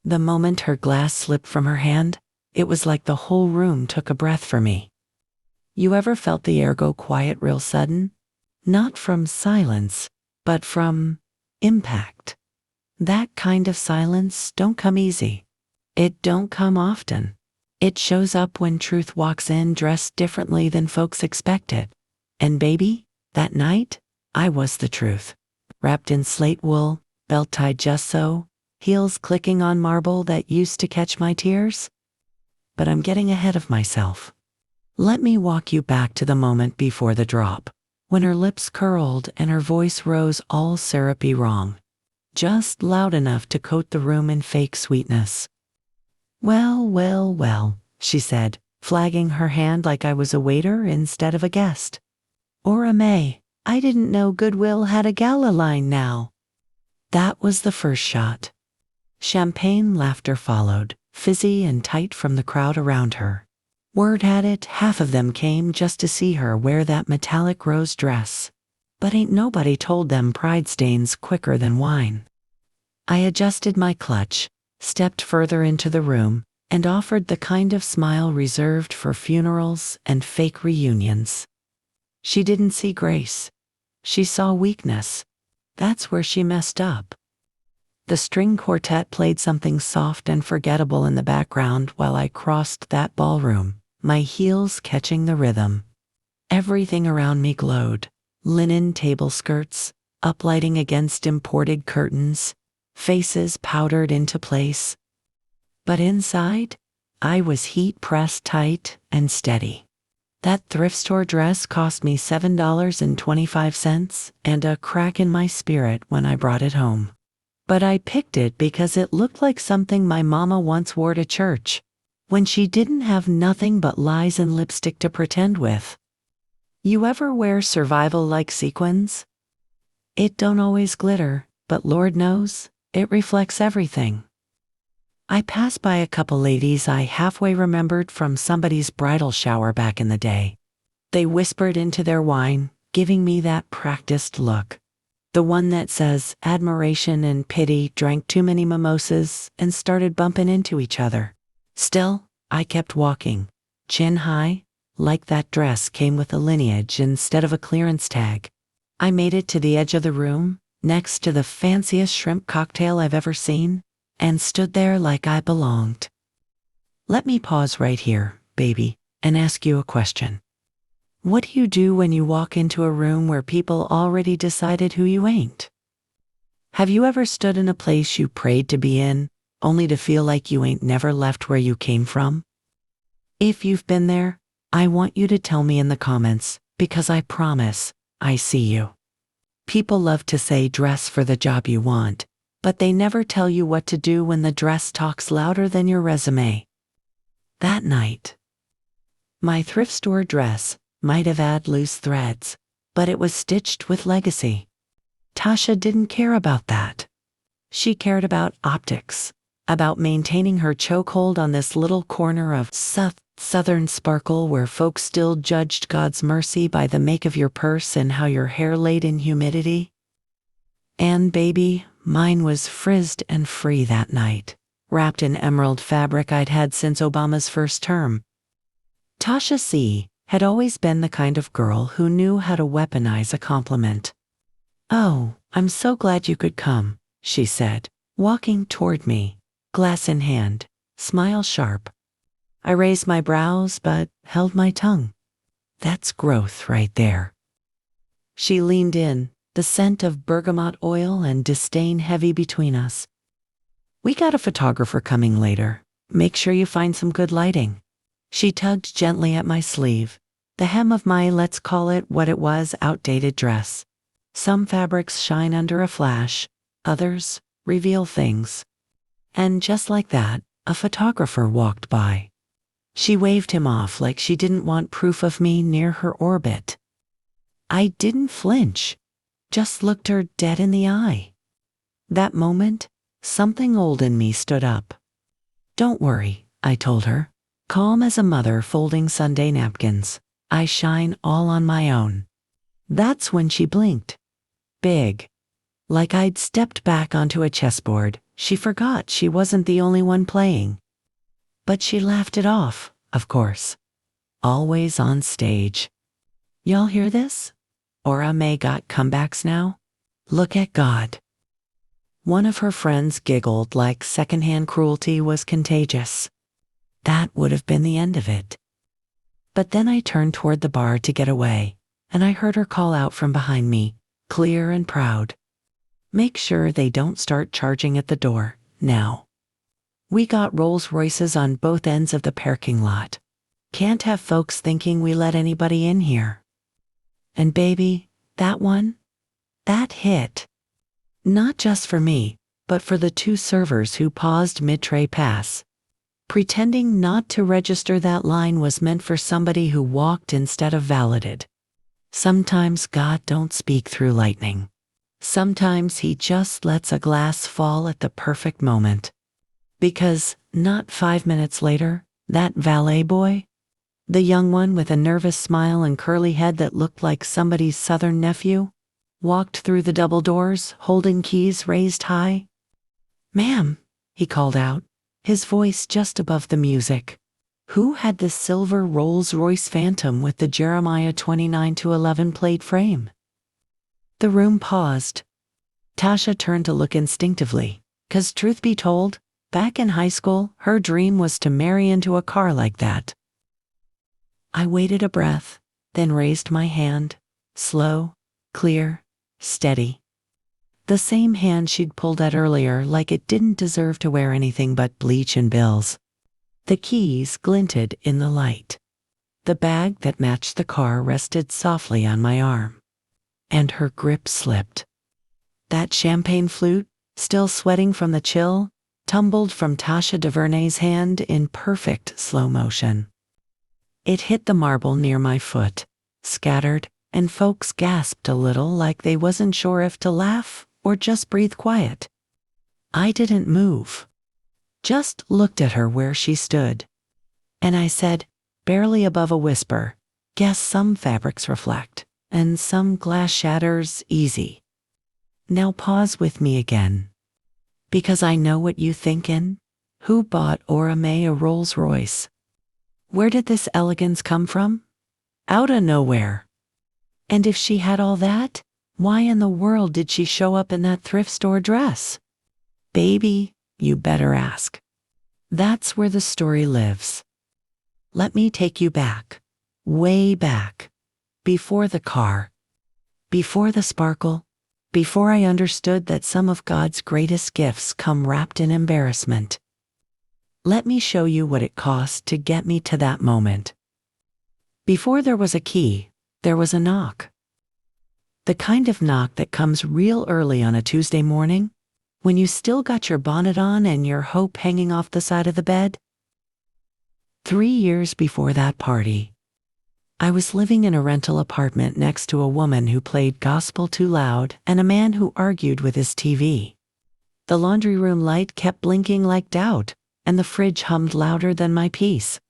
The moment her glass slipped from her hand, it was like the whole room took a breath for me. You ever felt the air go quiet real sudden? Not from silence, but from impact. That kind of silence don't come easy. It don't come often. It shows up when truth walks in dressed differently than folks expect it. And baby, that night, I was the truth. Wrapped in slate wool, belt tied just so, heels clicking on marble that used to catch my tears. But I'm getting ahead of myself. Let me walk you back to the moment before the drop, when her lips curled and her voice rose all syrupy wrong, just loud enough to coat the room in fake sweetness. Well, well, well, she said, flagging her hand like I was a waiter instead of a guest. Ora Mae, I didn't know Goodwill had a Gala line now. That was the first shot. Champagne laughter followed, fizzy and tight from the crowd around her. Word had it, half of them came just to see her wear that metallic rose dress. But ain't nobody told them pride stains quicker than wine. I adjusted my clutch, stepped further into the room, and offered the kind of smile reserved for funerals and fake reunions. She didn't see grace. She saw weakness. That's where she messed up. The string quartet played something soft and forgettable in the background while I crossed that ballroom, my heels catching the rhythm. Everything around me glowed. Linen table skirts, uplighting against imported curtains, faces powdered into place. But inside, I was heat pressed tight and steady. That thrift store dress cost me $7.25 and a crack in my spirit when I brought it home. But I picked it because it looked like something my mama once wore to church, when she didn't have nothing but lies and lipstick to pretend with. You ever wear survival-like sequins? It don't always glitter, but Lord knows, it reflects everything. I passed by a couple ladies I halfway remembered from somebody's bridal shower back in the day. They whispered into their wine, giving me that practiced look. The one that says admiration and pity drank too many mimosas and started bumping into each other. Still, I kept walking, chin high, like that dress came with a lineage instead of a clearance tag. I made it to the edge of the room, next to the fanciest shrimp cocktail I've ever seen, and stood there like I belonged. Let me pause right here, baby, and ask you a question. What do you do when you walk into a room where people already decided who you ain't? Have you ever stood in a place you prayed to be in, only to feel like you ain't never left where you came from? If you've been there, I want you to tell me in the comments, because I promise, I see you. People love to say dress for the job you want, but they never tell you what to do when the dress talks louder than your resume. That night, my thrift store dress might have had loose threads, but it was stitched with legacy. Tasha didn't care about that. She cared about optics, about maintaining her chokehold on this little corner of southern sparkle where folks still judged God's mercy by the make of your purse and how your hair laid in humidity. And baby, mine was frizzed and free that night, wrapped in emerald fabric I'd had since Obama's first term. Tasha C. had always been the kind of girl who knew how to weaponize a compliment. "Oh, I'm so glad you could come," she said, walking toward me, glass in hand, smile sharp. I raised my brows but held my tongue. That's growth right there. She leaned in, the scent of bergamot oil and disdain heavy between us. "We got a photographer coming later. Make sure you find some good lighting." She tugged gently at my sleeve, the hem of my, let's call it what it was, outdated dress. Some fabrics shine under a flash, others reveal things. And just like that, a photographer walked by. She waved him off like she didn't want proof of me near her orbit. I didn't flinch, just looked her dead in the eye. That moment, something old in me stood up. "Don't worry," I told her, calm as a mother folding Sunday napkins. "I shine all on my own." That's when she blinked. Big. Like I'd stepped back onto a chessboard, She forgot she wasn't the only one playing. But she laughed it off, of course. Always on stage. Y'all hear this? Ora Mae got comebacks now? Look at God. One of her friends giggled like secondhand cruelty was contagious. That would have been the end of it. But then I turned toward the bar to get away, and I heard her call out from behind me, clear and proud. Make sure they don't start charging at the door, now. We got Rolls Royces on both ends of the parking lot. Can't have folks thinking we let anybody in here. And baby, that one? That hit. Not just for me, but for the two servers who paused mid-tray pass. Pretending not to register that line was meant for somebody who walked instead of validated. Sometimes God don't speak through lightning. Sometimes he just lets a glass fall at the perfect moment. Because, not 5 minutes later, that valet boy, the young one with a nervous smile and curly head that looked like somebody's southern nephew, walked through the double doors, holding keys raised high. "Ma'am," he called out, his voice just above the music. Who had the silver Rolls Royce Phantom with the Jeremiah 29:11 plate frame? The room paused. Tasha turned to look instinctively, 'cause truth be told, back in high school, her dream was to marry into a car like that. I waited a breath, then raised my hand, slow, clear, steady. The same hand she'd pulled at earlier like it didn't deserve to wear anything but bleach and bills. The keys glinted in the light. The bag that matched the car rested softly on my arm. And her grip slipped. That champagne flute, still sweating from the chill, tumbled from Tasha DuVernay's hand in perfect slow motion. It hit the marble near my foot, scattered, and folks gasped a little like they wasn't sure if to laugh or just breathe quiet. I didn't move. Just looked at her where she stood. And I said, barely above a whisper, "Guess some fabrics reflect, and some glass shatters easy. Now pause with me again. Because I know what you thinkin'. Who bought Ora Mae a Rolls Royce? Where did this elegance come from? Outta nowhere. And if she had all that, why in the world did she show up in that thrift store dress? Baby, you better ask. That's where the story lives. Let me take you back, way back, before the car, before the sparkle, before I understood that some of God's greatest gifts come wrapped in embarrassment. Let me show you what it cost to get me to that moment. Before there was a key, there was a knock. The kind of knock that comes real early on a Tuesday morning, when you still got your bonnet on and your hope hanging off the side of the bed. 3 years before that party, I was living in a rental apartment next to a woman who played gospel too loud and a man who argued with his TV. The laundry room light kept blinking like doubt, and the fridge hummed louder than my peace.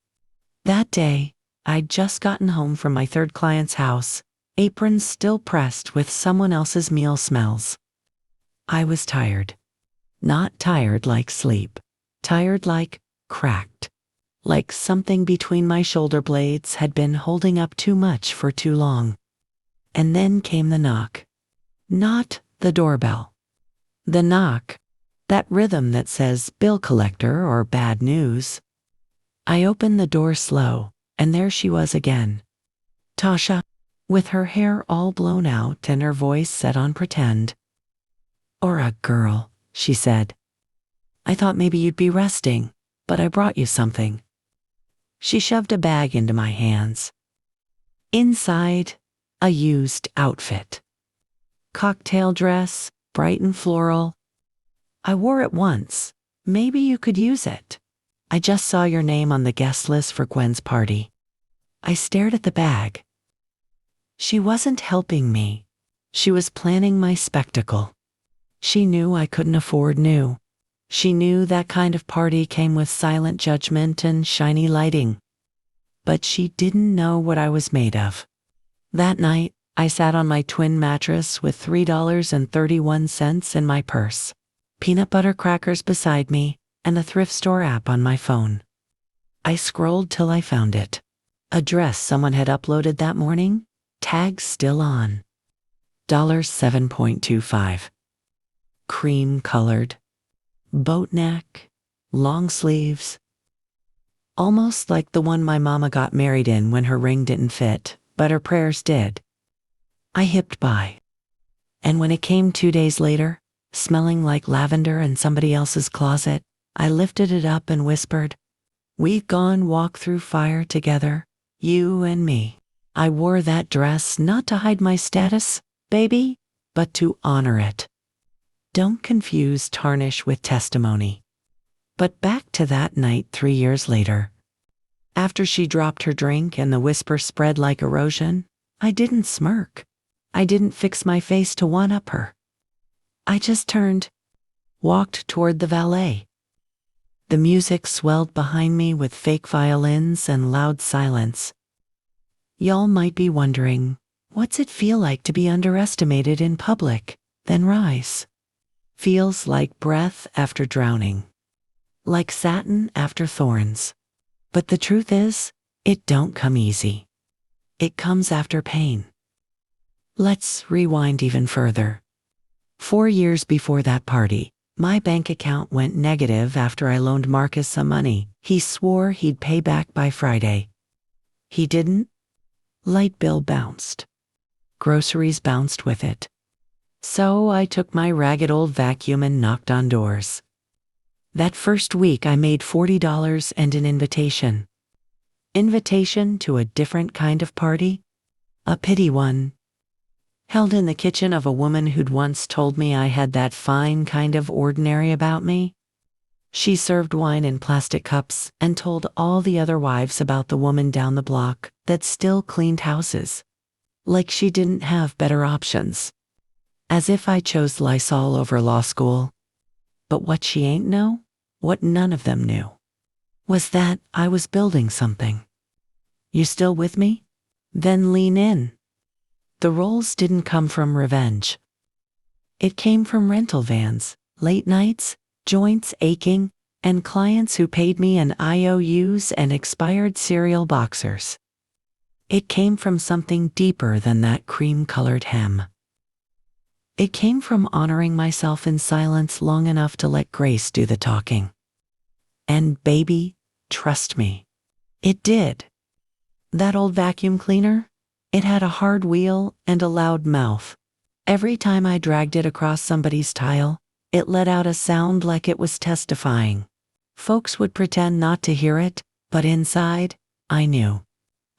That day, I'd just gotten home from my third client's house, aprons still pressed with someone else's meal smells. I was tired. Not tired like sleep. Tired like cracked. Like something between my shoulder blades had been holding up too much for too long. And then came the knock. Not the doorbell. The knock. That rhythm that says bill collector or bad news. I opened the door slow, and there she was again. Tasha, with her hair all blown out and her voice set on pretend. "Ora girl," she said. "I thought maybe you'd be resting, but I brought you something." She shoved a bag into my hands. Inside, a used outfit. Cocktail dress, bright and floral. I wore it once. Maybe you could use it. I just saw your name on the guest list for Gwen's party. I stared at the bag. She wasn't helping me. She was planning my spectacle. She knew I couldn't afford new. She knew that kind of party came with silent judgment and shiny lighting. But she didn't know what I was made of. That night, I sat on my twin mattress with $3.31 in my purse. peanut butter crackers beside me, and a thrift store app on my phone. I scrolled till I found it. A dress someone had uploaded that morning, tag still on. $7.25. Cream colored. Boat neck. Long sleeves. Almost like the one my mama got married in when her ring didn't fit, but her prayers did. I hipped by. And when it came 2 days later, smelling like lavender in somebody else's closet, I lifted it up and whispered, "We've gone walk through fire together, you and me." I wore that dress not to hide my status, baby, but to honor it. Don't confuse tarnish with testimony. But back to that night 3 years later. After she dropped her drink and the whisper spread like erosion, I didn't smirk. I didn't fix my face to one-up her. I just turned, walked toward the valet. The music swelled behind me with fake violins and loud silence. Y'all might be wondering, what's it feel like to be underestimated in public, then rise? Feels like breath after drowning. Like satin after thorns. But the truth is, it don't come easy. It comes after pain. Let's rewind even further. 4 years before that party, my bank account went negative after I loaned Marcus some money he swore he'd pay back by Friday. He didn't. Light bill bounced. Groceries bounced with it. So I took my ragged old vacuum and knocked on doors. That first week I made $40 and an invitation. Invitation to a different kind of party? A pity one. Held in the kitchen of a woman who'd once told me I had that fine kind of ordinary about me. She served wine in plastic cups and told all the other wives about the woman down the block that still cleaned houses. Like she didn't have better options. As if I chose Lysol over law school. But what she ain't know, what none of them knew, was that I was building something. You still with me? Then lean in. The rolls didn't come from revenge. It came from rental vans, late nights, joints aching, and clients who paid me in IOUs and expired cereal boxers. It came from something deeper than that cream-colored hem. It came from honoring myself in silence long enough to let grace do the talking. And baby, trust me, it did. That old vacuum cleaner? It had a hard wheel and a loud mouth. Every time I dragged it across somebody's tile, it let out a sound like it was testifying. Folks would pretend not to hear it, but inside, I knew.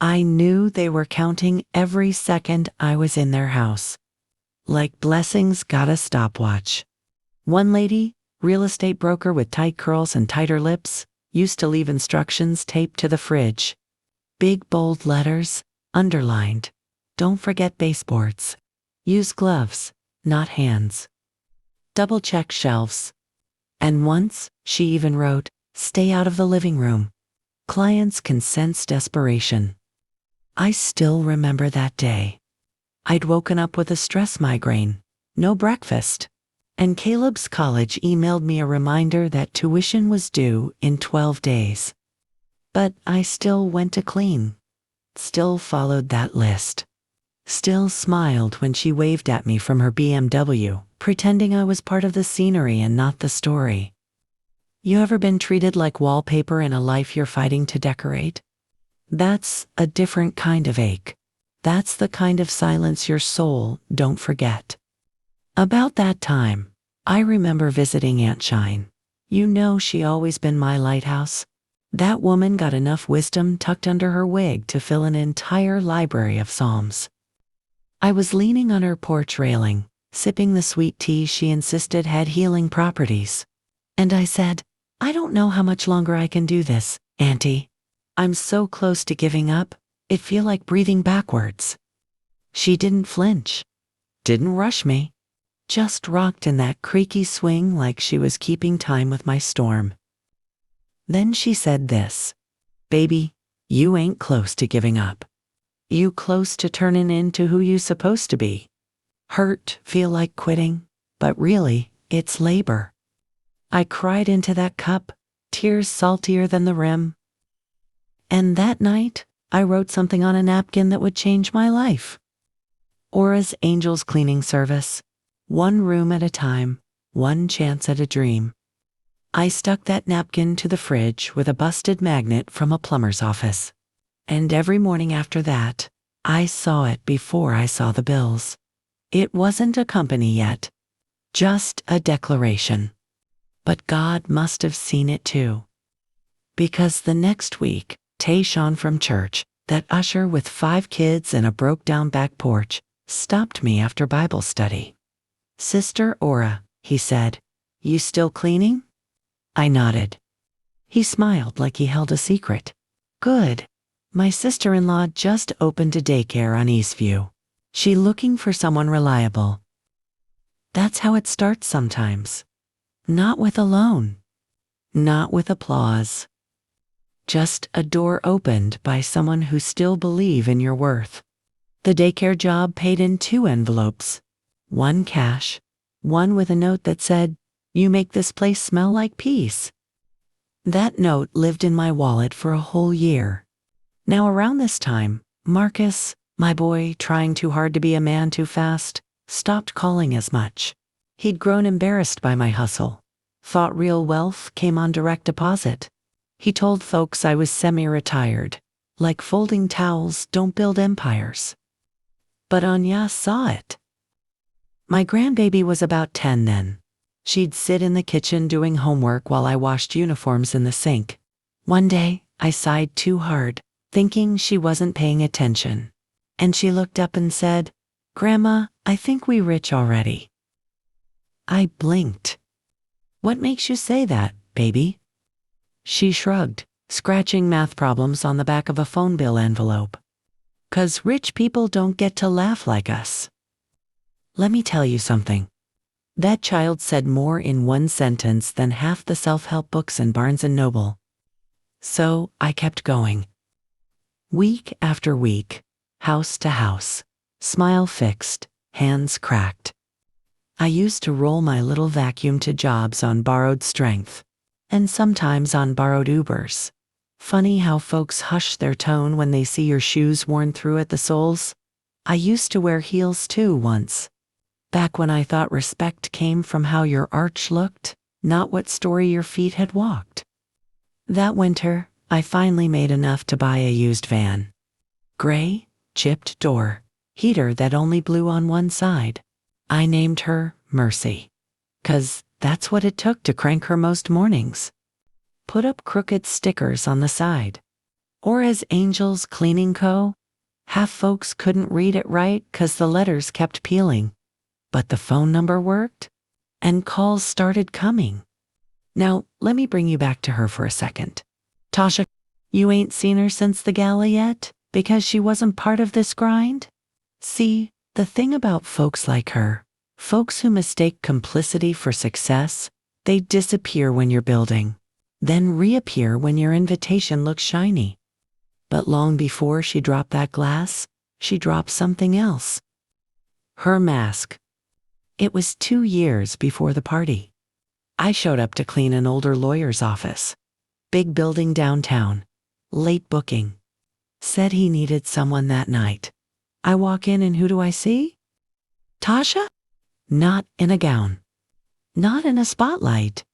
I knew they were counting every second I was in their house. Like blessings got a stopwatch. One lady, real estate broker with tight curls and tighter lips, used to leave instructions taped to the fridge. Big bold letters, underlined. Don't forget baseboards. Use gloves, not hands. Double check shelves. And once, she even wrote, "Stay out of the living room. Clients can sense desperation." I still remember that day. I'd woken up with a stress migraine, no breakfast, and Caleb's college emailed me a reminder that tuition was due in 12 days. But I still went to clean. Still followed that list. Still smiled when she waved at me from her BMW, pretending I was part of the scenery and not the story. You ever been treated like wallpaper in a life you're fighting to decorate? That's a different kind of ache. That's the kind of silence your soul don't forget. About that time, I remember visiting Aunt Shine. You know she always been my lighthouse. That woman got enough wisdom tucked under her wig to fill an entire library of psalms. I was leaning on her porch railing, sipping the sweet tea she insisted had healing properties. And I said, "I don't know how much longer I can do this, Auntie. I'm so close to giving up, it feel like breathing backwards." She didn't flinch, didn't rush me, just rocked in that creaky swing like she was keeping time with my storm. Then she said this, "Baby, you ain't close to giving up. You close to turning into who you supposed to be. Hurt, feel like quitting, but really, it's labor. I cried into that cup, tears saltier than the rim. And that night, I wrote something on a napkin that would change my life. Ora's Angels Cleaning Service. One room at a time, one chance at a dream. I stuck that napkin to the fridge with a busted magnet from a plumber's office. And every morning after that, I saw it before I saw the bills. It wasn't a company yet, just a declaration. But God must have seen it too. Because the next week, Tayshawn from church, that usher with 5 kids and a broke-down back porch, stopped me after Bible study. "Sister Ora," he said, "you still cleaning?" I nodded. He smiled like he held a secret. "Good. My sister-in-law just opened a daycare on Eastview. She looking for someone reliable." That's how it starts sometimes. Not with a loan. Not with applause. Just a door opened by someone who still believe in your worth. The daycare job paid in 2 envelopes. One cash, one with a note that said, "You make this place smell like peace." That note lived in my wallet for a whole year. Now around this time, Marcus, my boy trying too hard to be a man too fast, stopped calling as much. He'd grown embarrassed by my hustle. Thought real wealth came on direct deposit. He told folks I was semi-retired. Like folding towels don't build empires. But Anya saw it. My grandbaby was about 10 then. She'd sit in the kitchen doing homework while I washed uniforms in the sink. One day, I sighed too hard, thinking she wasn't paying attention. And she looked up and said, "Grandma, I think we rich already." I blinked. "What makes you say that, baby?" She shrugged, scratching math problems on the back of a phone bill envelope. "'Cause rich people don't get to laugh like us." Let me tell you something. That child said more in one sentence than half the self-help books in Barnes & Noble. So I kept going. Week after week, house to house, smile fixed, hands cracked. I used to roll my little vacuum to jobs on borrowed strength, and sometimes on borrowed Ubers. Funny how folks hush their tone when they see your shoes worn through at the soles. I used to wear heels too once. Back when I thought respect came from how your arch looked, not what story your feet had walked. That winter, I finally made enough to buy a used van. Gray, chipped door, heater that only blew on one side. I named her Mercy. 'Cause that's what it took to crank her most mornings. Put up crooked stickers on the side. Or as Angels Cleaning Co., half folks couldn't read it right 'cause the letters kept peeling. But the phone number worked, and calls started coming. Now, let me bring you back to her for a second. Tasha, you ain't seen her since the gala yet, because she wasn't part of this grind? See, the thing about folks like her, folks who mistake complicity for success, they disappear when you're building, then reappear when your invitation looks shiny. But long before she dropped that glass, she dropped something else. Her mask. It was 2 years before the party. I showed up to clean an older lawyer's office. Big building downtown. Late booking. Said he needed someone that night. I walk in and who do I see? Tasha? Not in a gown. Not in a spotlight.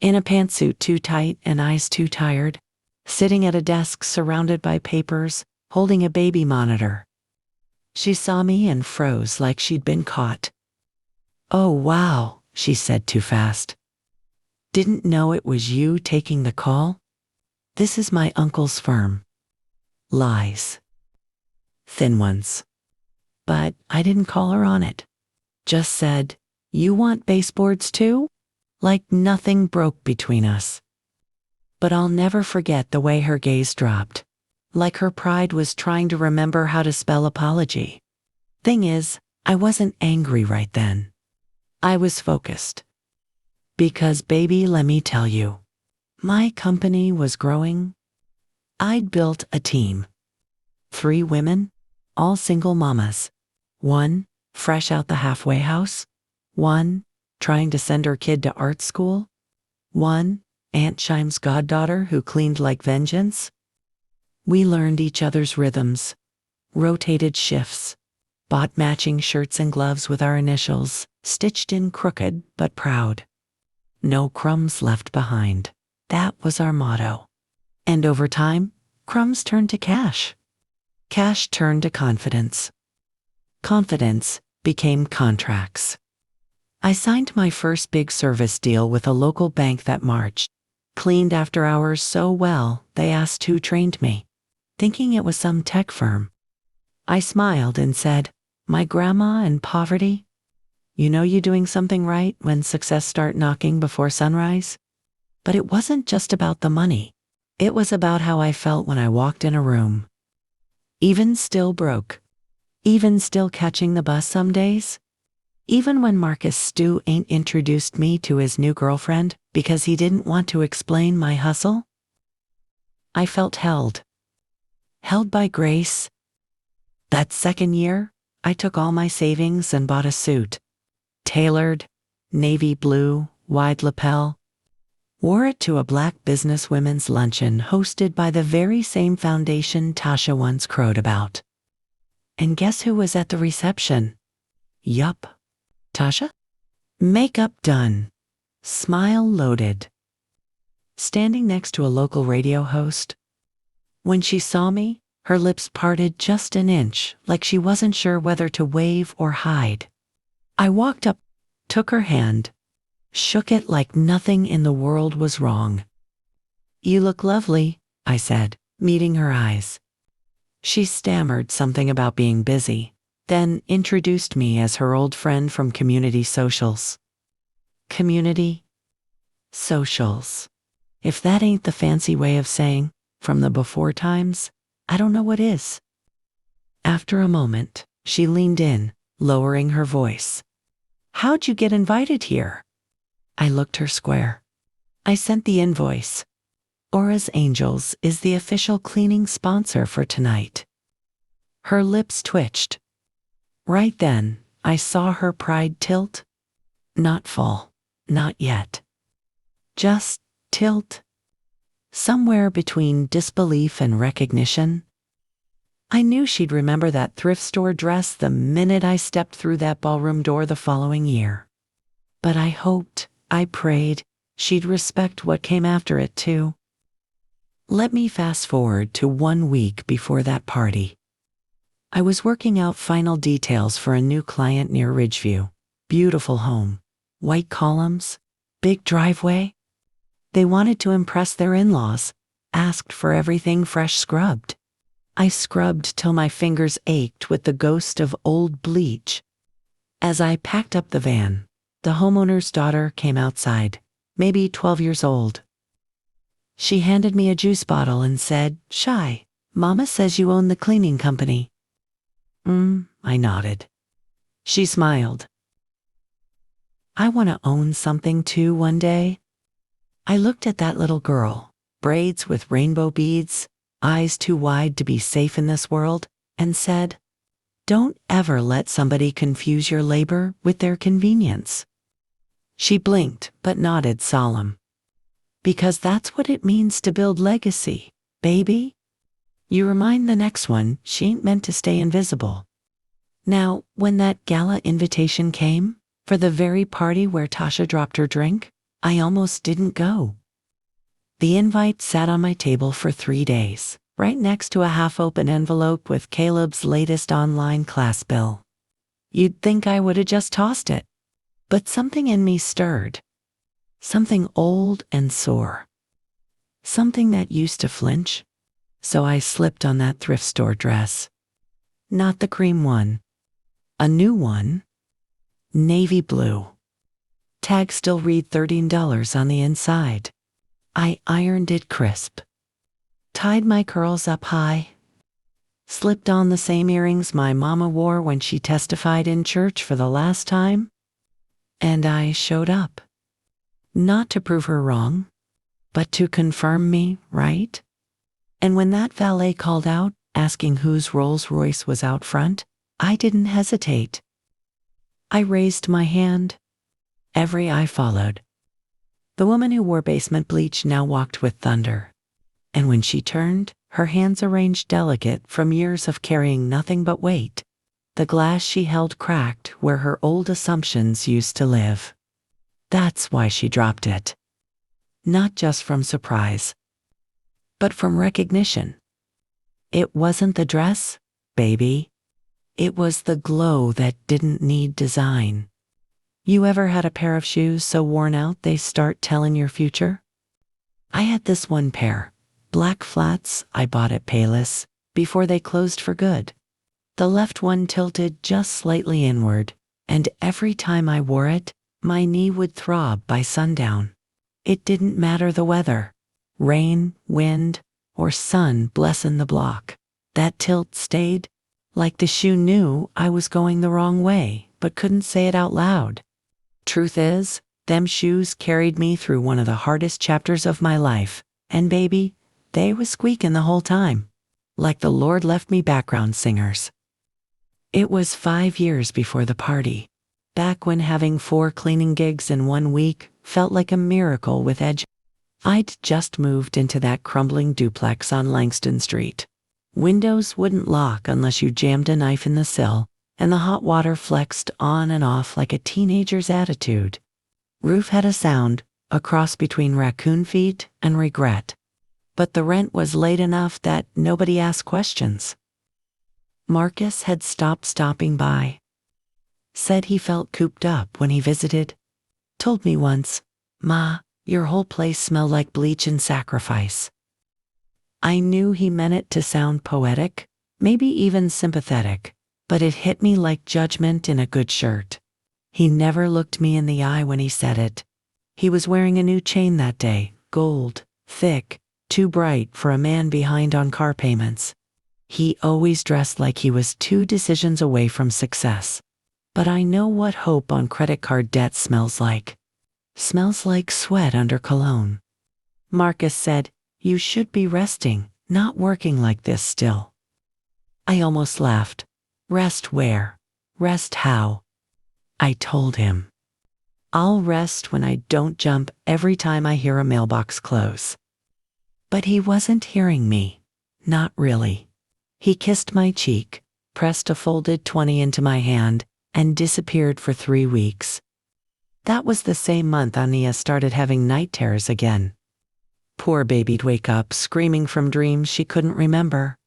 In a pantsuit too tight and eyes too tired. Sitting at a desk surrounded by papers, holding a baby monitor. She saw me and froze like she'd been caught. "Oh wow," she said too fast. "Didn't know it was you taking the call? This is my uncle's firm." Lies. Thin ones. But I didn't call her on it. Just said, "You want baseboards too?" Like nothing broke between us. But I'll never forget the way her gaze dropped. Like her pride was trying to remember how to spell apology. Thing is, I wasn't angry right then. I was focused. Because baby, let me tell you, my company was growing. I'd built a team. 3 women, all single mamas. 1, fresh out the halfway house. 1, trying to send her kid to art school. One, Aunt Chime's goddaughter who cleaned like vengeance. We learned each other's rhythms, rotated shifts, bought matching shirts and gloves with our initials, stitched in crooked but proud. No crumbs left behind. That was our motto. And over time, crumbs turned to cash. Cash turned to confidence. Confidence became contracts. I signed my first big service deal with a local bank that March. Cleaned after hours so well, they asked who trained me, thinking it was some tech firm. I smiled and said, "My grandma and poverty." You know you're doing something right when success start knocking before sunrise? But it wasn't just about the money. It was about how I felt when I walked in a room. Even still broke. Even still catching the bus some days. Even when Marcus Stu ain't introduced me to his new girlfriend because he didn't want to explain my hustle. I felt held. Held by grace. That second year, I took all my savings and bought a suit. Tailored, navy blue, wide lapel. Wore it to a black businesswomen's luncheon hosted by the very same foundation Tasha once crowed about. And guess who was at the reception? Yup. Tasha? Makeup done. Smile loaded. Standing next to a local radio host. When she saw me, her lips parted just an inch, like she wasn't sure whether to wave or hide. I walked up, took her hand, shook it like nothing in the world was wrong. "You look lovely," I said, meeting her eyes. She stammered something about being busy, then introduced me as her old friend from community socials. Community socials. If that ain't the fancy way of saying, from the before times, I don't know what is. After a moment, she leaned in, lowering her voice. "How'd you get invited here?" I looked her square. "I sent the invoice. Ora's Angels is the official cleaning sponsor for tonight." Her lips twitched. Right then, I saw her pride tilt. Not fall, not yet. Just tilt. Somewhere between disbelief and recognition. I knew she'd remember that thrift store dress the minute I stepped through that ballroom door the following year. But I hoped, I prayed, she'd respect what came after it too. Let me fast forward to 1 week before that party. I was working out final details for a new client near Ridgeview. Beautiful home, white columns, big driveway. They wanted to impress their in-laws, asked for everything fresh scrubbed. I scrubbed till my fingers ached with the ghost of old bleach. As I packed up the van, the homeowner's daughter came outside, maybe 12 years old. She handed me a juice bottle and said, "Shy, Mama says you own the cleaning company." I nodded. She smiled. "I want to own something too one day." I looked at that little girl, braids with rainbow beads, eyes too wide to be safe in this world, and said, "Don't ever let somebody confuse your labor with their convenience." She blinked but nodded solemn. "Because that's what it means to build legacy, baby. You remind the next one she ain't meant to stay invisible." Now, when that gala invitation came, for the very party where Tasha dropped her drink, I almost didn't go. The invite sat on my table for 3 days, right next to a half-open envelope with Caleb's latest online class bill. You'd think I would have just tossed it. But something in me stirred. Something old and sore. Something that used to flinch. So I slipped on that thrift store dress. Not the cream one. A new one. Navy blue. Tag still read $13 on the inside. I ironed it crisp. Tied my curls up high. Slipped on the same earrings my mama wore when she testified in church for the last time. And I showed up. Not to prove her wrong, but to confirm me right. And when that valet called out, asking whose Rolls Royce was out front, I didn't hesitate. I raised my hand. Every eye followed. The woman who wore basement bleach now walked with thunder. And when she turned, her hands arranged delicate from years of carrying nothing but weight. The glass she held cracked where her old assumptions used to live. That's why she dropped it. Not just from surprise, but from recognition. It wasn't the dress, baby. It was the glow that didn't need design. You ever had a pair of shoes so worn out they start telling your future? I had this one pair, black flats I bought at Payless, before they closed for good. The left one tilted just slightly inward, and every time I wore it, my knee would throb by sundown. It didn't matter the weather, rain, wind, or sun blessin' the block. That tilt stayed, like the shoe knew I was going the wrong way, but couldn't say it out loud. Truth is, them shoes carried me through one of the hardest chapters of my life, and baby, they was squeaking the whole time, like the Lord left me background singers. It was 5 years before the party, back when having 4 cleaning gigs in 1 week felt like a miracle with edge. I'd just moved into that crumbling duplex on Langston Street. Windows wouldn't lock unless you jammed a knife in the sill, and the hot water flexed on and off like a teenager's attitude. Roof had a sound, a cross between raccoon feet and regret. But the rent was late enough that nobody asked questions. Marcus had stopped stopping by. Said he felt cooped up when he visited. Told me once, "Ma, your whole place smelled like bleach and sacrifice." I knew he meant it to sound poetic, maybe even sympathetic, but it hit me like judgment in a good shirt. He never looked me in the eye when he said it. He was wearing a new chain that day, gold, thick, too bright for a man behind on car payments. He always dressed like he was 2 decisions away from success. But I know what hope on credit card debt smells like. Smells like sweat under cologne. Marcus said, "You should be resting, not working like this still." I almost laughed. Rest where? Rest how? I told him, "I'll rest when I don't jump every time I hear a mailbox close." But he wasn't hearing me. Not really. He kissed my cheek, pressed a folded 20 into my hand, and disappeared for 3 weeks. That was the same month Ania started having night terrors again. Poor baby'd wake up screaming from dreams she couldn't remember.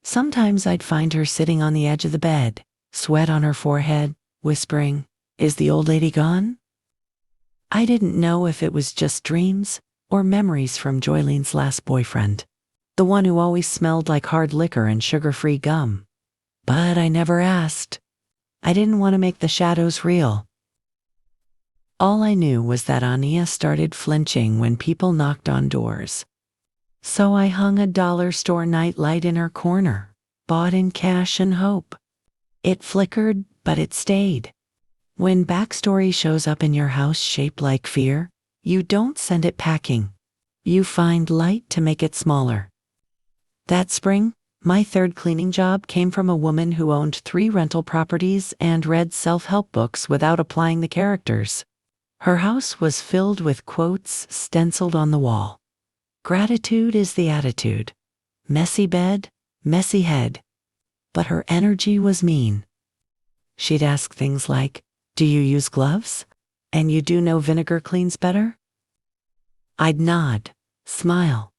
Sometimes I'd find her sitting on the edge of the bed, sweat on her forehead, whispering, "Is the old lady gone?" I didn't know if it was just dreams or memories from Joylene's last boyfriend, the one who always smelled like hard liquor and sugar-free gum. But I never asked. I didn't want to make the shadows real. All I knew was that Ania started flinching when people knocked on doors. So I hung a dollar store nightlight in her corner, bought in cash and hope. It flickered, but it stayed. When backstory shows up in your house shaped like fear, you don't send it packing. You find light to make it smaller. That spring, my 3rd cleaning job came from a woman who owned 3 rental properties and read self-help books without applying the characters. Her house was filled with quotes stenciled on the wall. Gratitude is the attitude. Messy bed, messy head. But her energy was mean. She'd ask things like, "Do you use gloves? And you do know vinegar cleans better?" I'd nod, smile.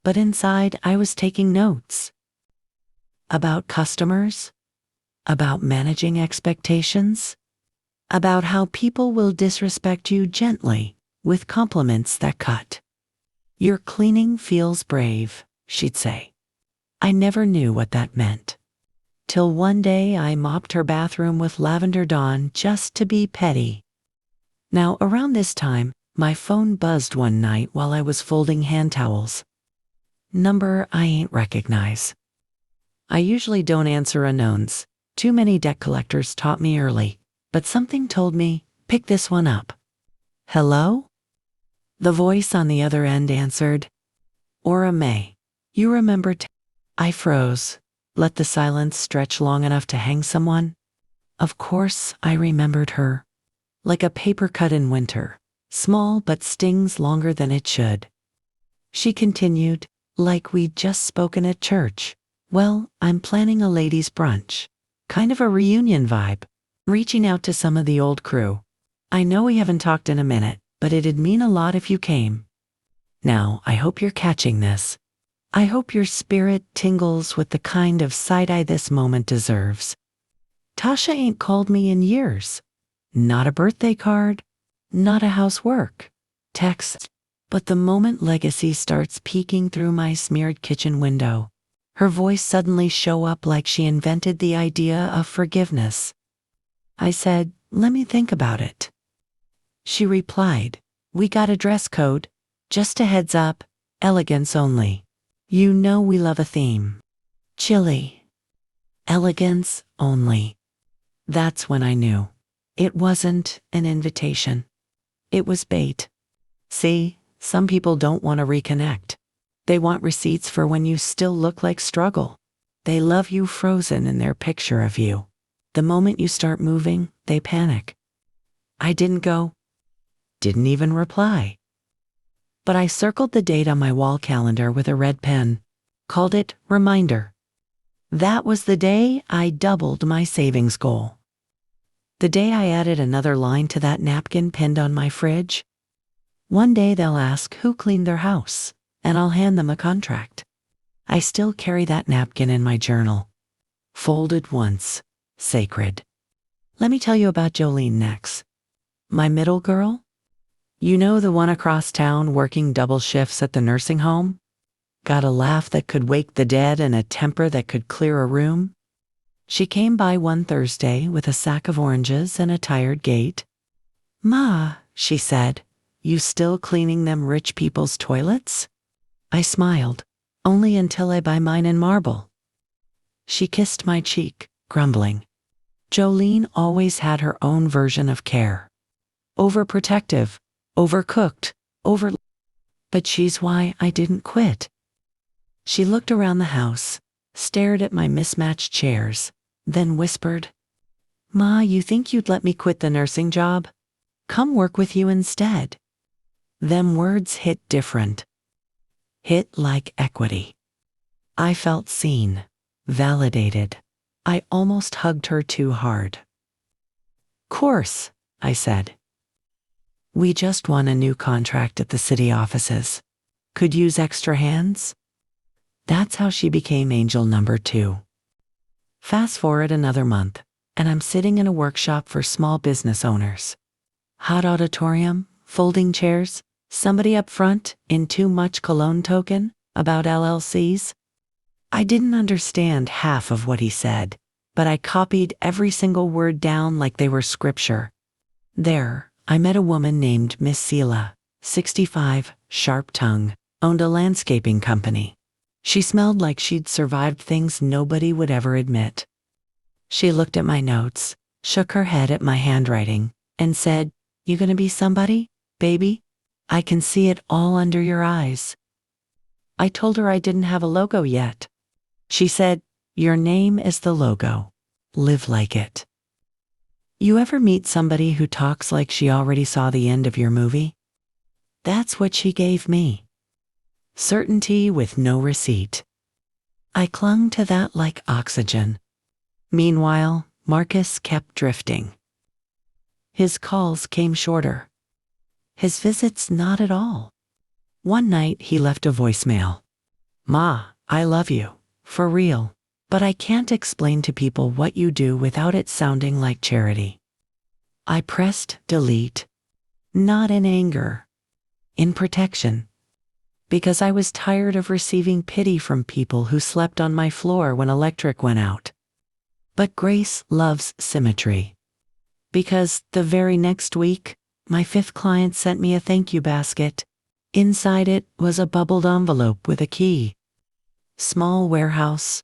But inside I was taking notes. About customers, about managing expectations, about how people will disrespect you gently with compliments that cut. "Your cleaning feels brave," she'd say. I never knew what that meant. Till one day I mopped her bathroom with lavender dawn just to be petty. Now, around this time, my phone buzzed one night while I was folding hand towels. Number I ain't recognize. I usually don't answer unknowns. Too many debt collectors taught me early. But something told me, pick this one up. "Hello?" The voice on the other end answered, "Ora Mae. You remember I froze, let the silence stretch long enough to hang someone. Of course I remembered her. Like a paper cut in winter, Small but stings longer than it should. She continued, like we'd just spoken at church. Well, I'm planning a ladies' brunch. Kind of a reunion vibe. Reaching out to some of the old crew. I know we haven't talked in a minute, but it'd mean a lot if you came. Now, I hope you're catching this. I hope your spirit tingles with the kind of side-eye this moment deserves. Tasha ain't called me in years. Not a birthday card, not a housework text, but the moment Legacy starts peeking through my smeared kitchen window, her voice suddenly show up like she invented the idea of forgiveness. I said, let me think about it. She replied, we got a dress code, just a heads up, elegance only. You know we love a theme. Chilly. Elegance only. That's when I knew. It wasn't an invitation. It was bait. See, some people don't want to reconnect. They want receipts for when you still look like struggle. They love you frozen in their picture of you. The moment you start moving, they panic. I didn't go. Didn't even reply. But I circled the date on my wall calendar with a red pen, called it Reminder. That was the day I doubled my savings goal. The day I added another line to that napkin pinned on my fridge. One day they'll ask who cleaned their house, and I'll hand them a contract. I still carry that napkin in my journal. Folded once, sacred. Let me tell you about Jolene next. My middle girl? You know, the one across town working double shifts at the nursing home? Got a laugh that could wake the dead and a temper that could clear a room? She came by one Thursday with a sack of oranges and a tired gait. Ma, she said, you still cleaning them rich people's toilets? I smiled, only until I buy mine in marble. She kissed my cheek, grumbling. Jolene always had her own version of care. Overprotective, overcooked, but she's why I didn't quit. She looked around the house, stared at my mismatched chairs, then whispered, Ma, you think you'd let me quit the nursing job? Come work with you instead. Them words hit different. Hit like equity. I felt seen, validated. I almost hugged her too hard. Course, I said. We just won a new contract at the city offices. Could use extra hands? That's how she became angel number 2. Fast forward another month, and I'm sitting in a workshop for small business owners. Hot auditorium, folding chairs, somebody up front in too much cologne token about LLCs. I didn't understand half of what he said, but I copied every single word down like they were scripture. There, I met a woman named Miss Sela, 65, sharp tongue, owned a landscaping company. She smelled like she'd survived things nobody would ever admit. She looked at my notes, shook her head at my handwriting, and said, You gonna be somebody, baby? I can see it all under your eyes. I told her I didn't have a logo yet. She said, Your name is the logo. Live like it. You ever meet somebody who talks like she already saw the end of your movie? That's what she gave me. Certainty with no receipt. I clung to that like oxygen. Meanwhile, Marcus kept drifting. His calls came shorter. His visits not at all. One night he left a voicemail. Ma, I love you, for real, but I can't explain to people what you do without it sounding like charity. I pressed delete, not in anger, in protection, because I was tired of receiving pity from people who slept on my floor when electric went out. But Grace loves symmetry, because the very next week, my 5th client sent me a thank you basket. Inside it was a bubbled envelope with a key. Small warehouse,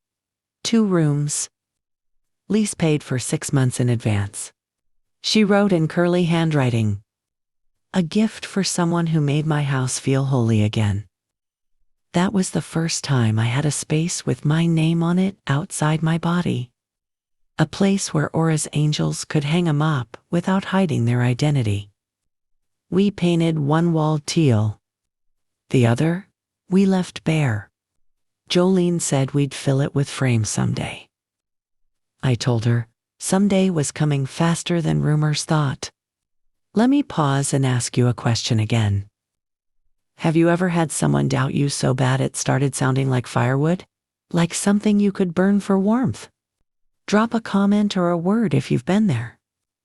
2 rooms, lease paid for 6 months in advance. She wrote in curly handwriting, a gift for someone who made my house feel holy again. That was the first time I had a space with my name on it outside my body. A place where Ora's angels could hang 'em up without hiding their identity. We painted one wall teal. The other, we left bare. Jolene said we'd fill it with frames someday. I told her, someday was coming faster than rumors thought. Let me pause and ask you a question again. Have you ever had someone doubt you so bad it started sounding like firewood? Like something you could burn for warmth? Drop a comment or a word if you've been there.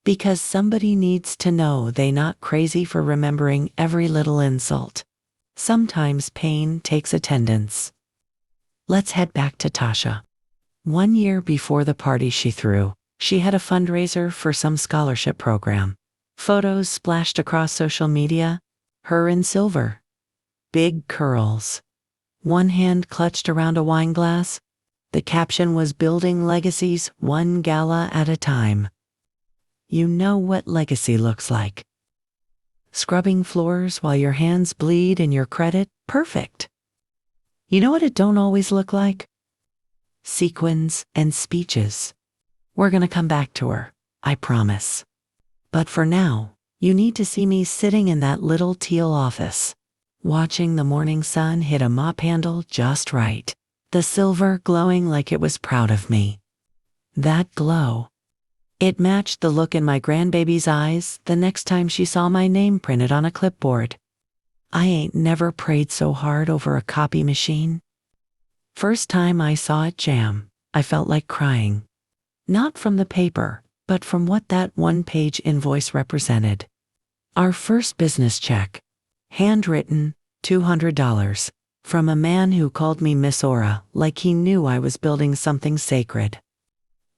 Because somebody needs to know they're not crazy for remembering every little insult. Sometimes pain takes attendance. Let's head back to Tasha. 1 year before the party she threw, she had a fundraiser for some scholarship program. Photos splashed across social media, her in silver. Big curls. One hand clutched around a wine glass. The caption was building legacies one gala at a time. You know what legacy looks like. Scrubbing floors while your hands bleed in your credit? Perfect. You know what it don't always look like? Sequins and speeches. We're gonna come back to her, I promise. But for now, you need to see me sitting in that little teal office, watching the morning sun hit a mop handle just right, the silver glowing like it was proud of me. That glow. It matched the look in my grandbaby's eyes the next time she saw my name printed on a clipboard. I ain't never prayed so hard over a copy machine. First time I saw it jam, I felt like crying. Not from the paper, but from what that one-page invoice represented. Our first business check. Handwritten, $200, from a man who called me Miss Ora like he knew I was building something sacred.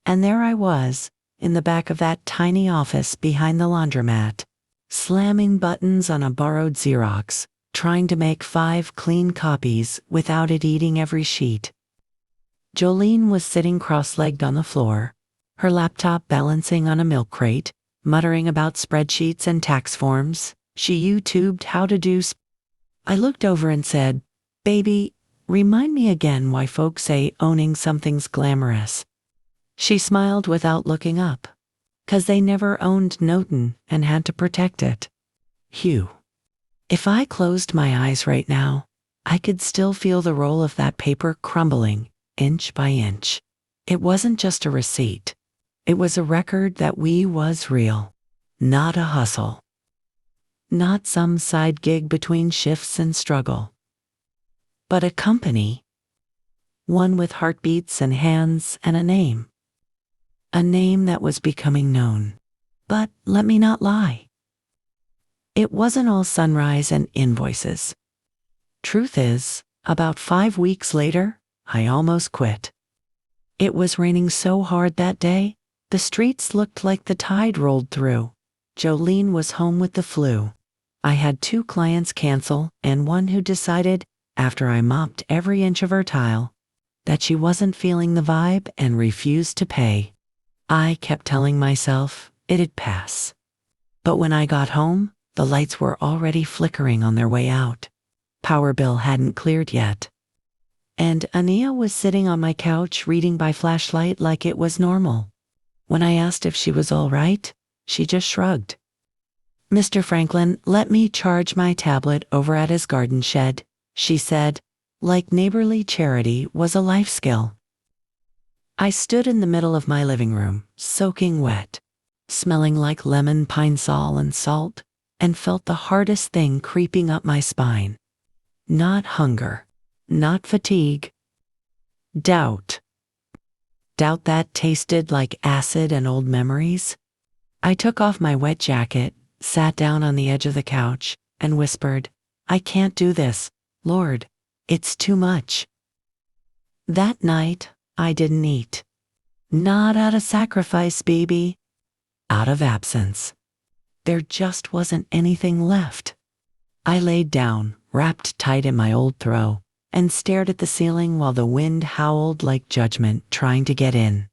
And there I was, in the back of that tiny office behind the laundromat, slamming buttons on a borrowed Xerox, trying to make 5 clean copies without it eating every sheet. Jolene was sitting cross-legged on the floor, her laptop balancing on a milk crate, muttering about spreadsheets and tax forms. She YouTubed how to do I looked over and said, "Baby, remind me again why folks say owning something's glamorous." She smiled without looking up. 'Cause they never owned Noten and had to protect it. Phew. If I closed my eyes right now, I could still feel the roll of that paper crumbling, inch by inch. It wasn't just a receipt. It was a record that we was real. Not a hustle. Not some side gig between shifts and struggle. But a company. One with heartbeats and hands and a name. A name that was becoming known. But let me not lie. It wasn't all sunrise and invoices. Truth is, about 5 weeks later, I almost quit. It was raining so hard that day, the streets looked like the tide rolled through. Jolene was home with the flu. I had 2 clients cancel and one who decided, after I mopped every inch of her tile, that she wasn't feeling the vibe and refused to pay. I kept telling myself it'd pass. But when I got home, the lights were already flickering on their way out. Power bill hadn't cleared yet. And Ania was sitting on my couch reading by flashlight like it was normal. When I asked if she was all right, she just shrugged. "Mr. Franklin let me charge my tablet over at his garden shed," she said, like neighborly charity was a life skill. I stood in the middle of my living room, soaking wet, smelling like lemon, pine sol, and salt, and felt the hardest thing creeping up my spine. Not hunger, not fatigue. Doubt. Doubt that tasted like acid and old memories. I took off my wet jacket, sat down on the edge of the couch, and whispered, "I can't do this, Lord. It's too much." That night, I didn't eat. Not out of sacrifice, baby. Out of absence. There just wasn't anything left. I laid down, wrapped tight in my old throw, and stared at the ceiling while the wind howled like judgment trying to get in.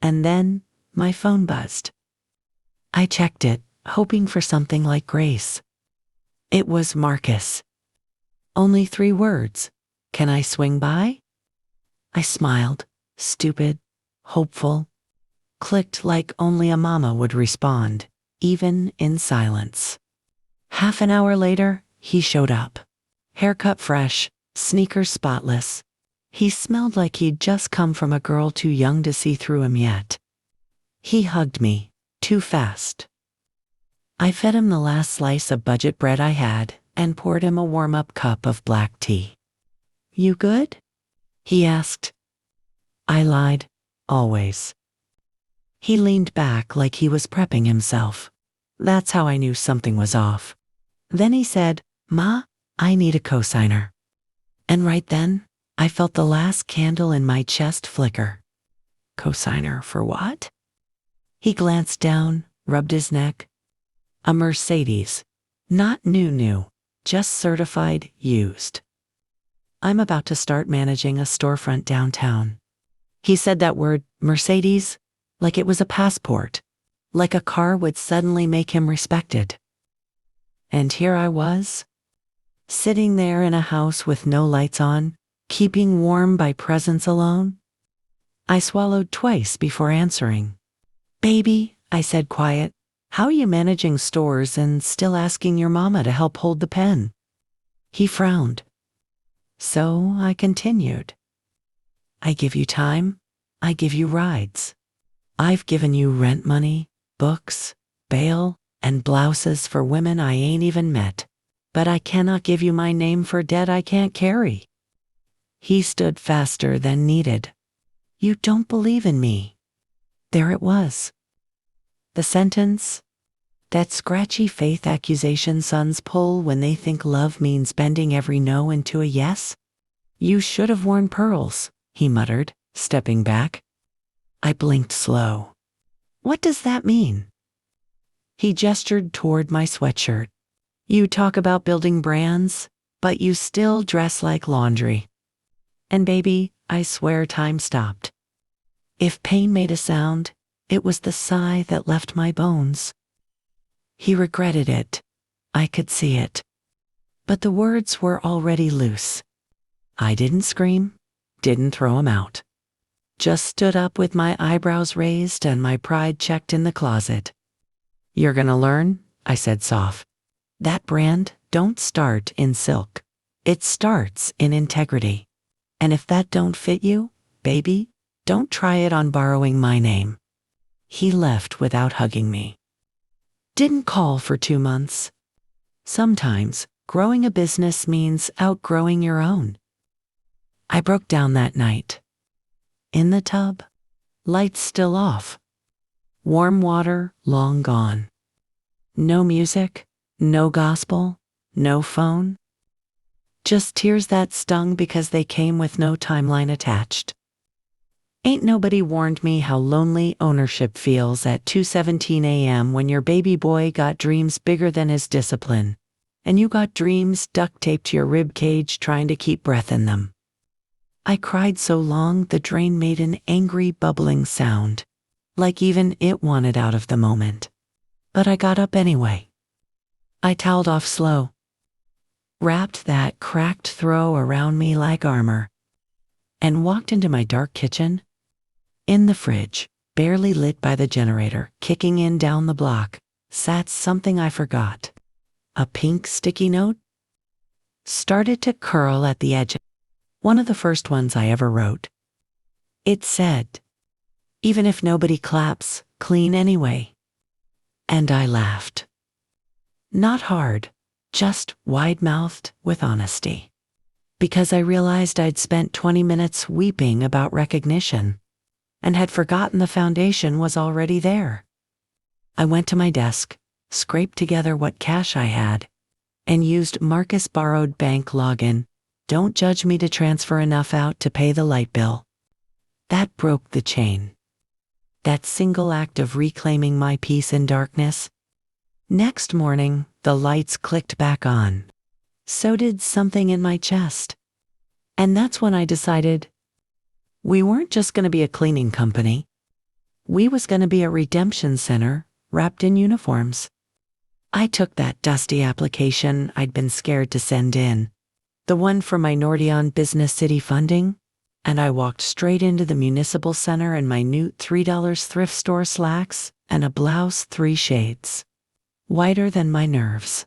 And then, my phone buzzed. I checked it, hoping for something like grace. It was Marcus. Only 3 words. "Can I swing by?" I smiled, stupid, hopeful. Clicked like only a mama would respond, even in silence. Half an hour later, he showed up. Haircut fresh, sneakers spotless. He smelled like he'd just come from a girl too young to see through him yet. He hugged me, too fast. I fed him the last slice of budget bread I had and poured him a warm-up cup of black tea. "You good?" he asked. I lied, always. He leaned back like he was prepping himself. That's how I knew something was off. Then he said, "Ma, I need a cosigner." And right then, I felt the last candle in my chest flicker. Cosigner for what? He glanced down, rubbed his neck. A Mercedes. Not new, just certified used. I'm about to start managing a storefront downtown. He said that word, Mercedes, like it was a passport, like a car would suddenly make him respected. And here I was, sitting there in a house with no lights on, keeping warm by presence alone. I swallowed twice before answering. "Baby," I said quiet, "how are you managing stores and still asking your mama to help hold the pen?" He frowned. So I continued. "I give you time, I give you rides. I've given you rent money, books, bail, and blouses for women I ain't even met. But I cannot give you my name for debt I can't carry." He stood faster than needed. "You don't believe in me." There it was. The sentence, that scratchy faith accusation sons pull when they think love means bending every no into a yes. "You should have worn pearls," he muttered, stepping back. I blinked slow. "What does that mean?" He gestured toward my sweatshirt. "You talk about building brands, but you still dress like laundry." And baby, I swear time stopped. If pain made a sound, it was the sigh that left my bones. He regretted it. I could see it. But the words were already loose. I didn't scream, didn't throw him out. Just stood up with my eyebrows raised and my pride checked in the closet. "You're gonna learn," I said soft. "That brand don't start in silk. It starts in integrity. And if that don't fit you, baby, don't try it on borrowing my name." He left without hugging me. Didn't call for 2 months. Sometimes, growing a business means outgrowing your own. I broke down that night. In the tub, lights still off. Warm water long gone. No music, no gospel, no phone. Just tears that stung because they came with no timeline attached. Ain't nobody warned me how lonely ownership feels at 2:17 a.m. when your baby boy got dreams bigger than his discipline, and you got dreams duct taped to your rib cage trying to keep breath in them. I cried so long the drain made an angry bubbling sound, like even it wanted out of the moment. But I got up anyway. I toweled off slow, wrapped that cracked throw around me like armor, and walked into my dark kitchen. In the fridge, barely lit by the generator, kicking in down the block, sat something I forgot. A pink sticky note. Started to curl at the edge. One of the first ones I ever wrote. It said, "Even if nobody claps, clean anyway." And I laughed. Not hard, just wide-mouthed with honesty. Because I realized I'd spent 20 minutes weeping about recognition and had forgotten the foundation was already there. I went to my desk, scraped together what cash I had, and used Marcus' borrowed bank login. Don't judge me to transfer enough out to pay the light bill. That broke the chain. That single act of reclaiming my peace in darkness. Next morning, the lights clicked back on. So did something in my chest. And that's when I decided we weren't just going to be a cleaning company. We was going to be a redemption center wrapped in uniforms. I took that dusty application I'd been scared to send in, the one for minority-owned business city funding, and I walked straight into the municipal center in my new $3 thrift store slacks and a blouse 3 shades whiter than my nerves.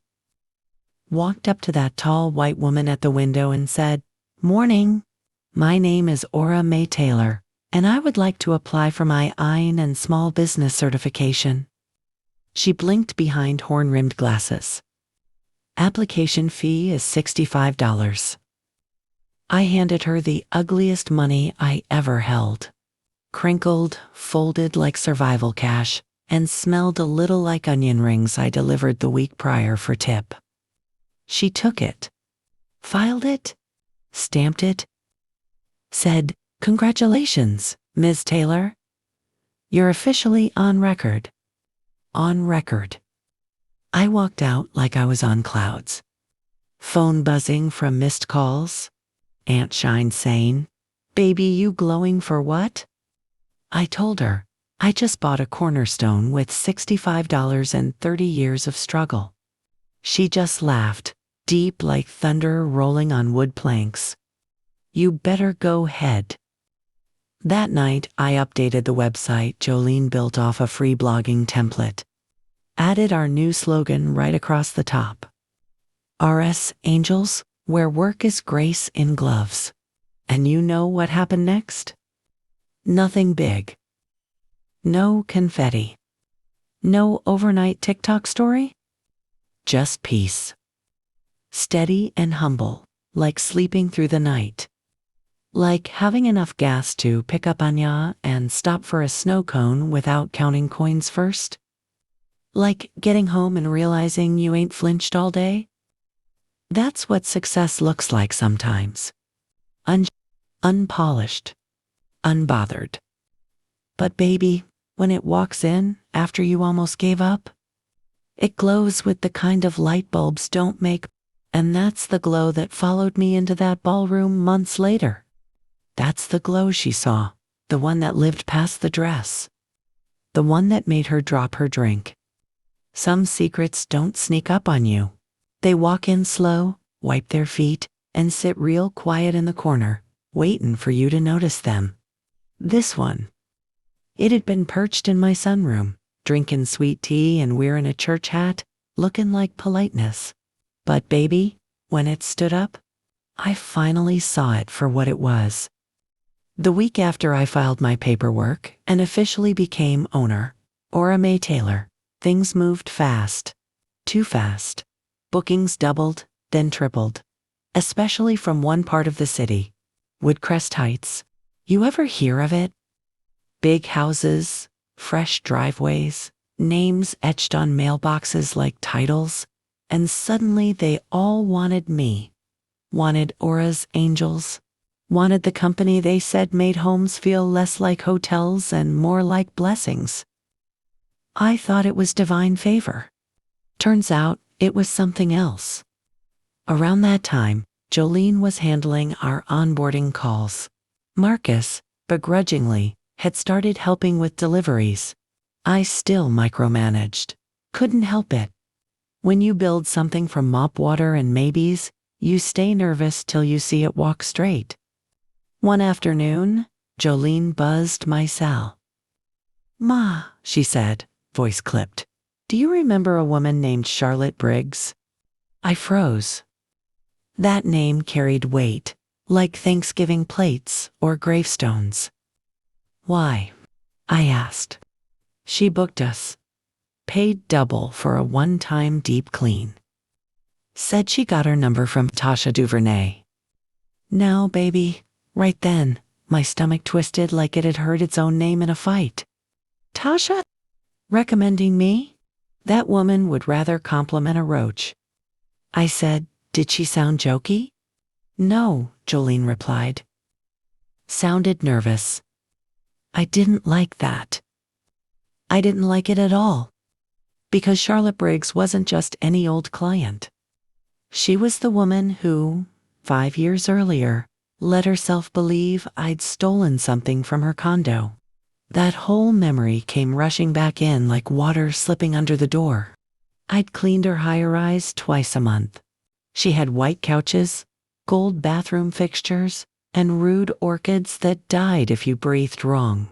walked up to that tall white woman at the window and said, "Morning. My name is Ora Mae Taylor, and I would like to apply for my EIN and small business certification." She blinked behind horn-rimmed glasses. "Application fee is $65. I handed her the ugliest money I ever held. Crinkled, folded like survival cash, and smelled a little like onion rings I delivered the week prior for tip. She took it, filed it, stamped it, said, "Congratulations, Ms. Taylor. You're officially on record." On record. I walked out like I was on clouds. Phone buzzing from missed calls. Aunt Shine saying, "Baby, you glowing for what?" I told her, I just bought a cornerstone with $65 and 30 years of struggle. She just laughed, deep like thunder rolling on wood planks. "You better go ahead." That night, I updated the website Jolene built off a free blogging template. Added our new slogan right across the top. RS Angels, where work is grace in gloves. And you know what happened next? Nothing big. No confetti. No overnight TikTok story. Just peace. Steady and humble, like sleeping through the night. Like having enough gas to pick up Anya and stop for a snow cone without counting coins first. Like getting home and realizing you ain't flinched all day. That's what success looks like sometimes. Unpolished. Unbothered. But baby, when it walks in after you almost gave up, it glows with the kind of light bulbs don't make, and that's the glow that followed me into that ballroom months later. That's the glow she saw, the one that lived past the dress. The one that made her drop her drink. Some secrets don't sneak up on you. They walk in slow, wipe their feet, and sit real quiet in the corner, waiting for you to notice them. This one. It had been perched in my sunroom, drinking sweet tea and wearing a church hat, looking like politeness. But baby, when it stood up, I finally saw it for what it was. The week after I filed my paperwork and officially became owner, Ora Mae Taylor, things moved fast. Too fast. Bookings doubled, then tripled. Especially from one part of the city. Woodcrest Heights. You ever hear of it? Big houses, fresh driveways, names etched on mailboxes like titles, and suddenly they all wanted me. Wanted Ora's Angels. Wanted the company they said made homes feel less like hotels and more like blessings. I thought it was divine favor. Turns out it was something else. Around that time, Jolene was handling our onboarding calls. Marcus, begrudgingly, had started helping with deliveries. I still micromanaged. Couldn't help it. When you build something from mop water and maybes, you stay nervous till you see it walk straight. One afternoon, Jolene buzzed my cell. "Ma," she said, voice clipped, "do you remember a woman named Charlotte Briggs?" I froze. That name carried weight, like Thanksgiving plates or gravestones. "Why?" I asked. "She booked us. Paid double for a one-time deep clean. Said she got her number from Tasha Duvernay." Now, baby, right then, my stomach twisted like it had heard its own name in a fight. Tasha? Recommending me? That woman would rather compliment a roach. I said, "Did she sound jokey?" "No," Jolene replied. Sounded nervous. I didn't like that. I didn't like it at all. Because Charlotte Briggs wasn't just any old client. She was the woman who, 5 years earlier, let herself believe I'd stolen something from her condo. That whole memory came rushing back in like water slipping under the door. I'd cleaned her high-rise twice a month. She had white couches, gold bathroom fixtures, and rude orchids that died if you breathed wrong.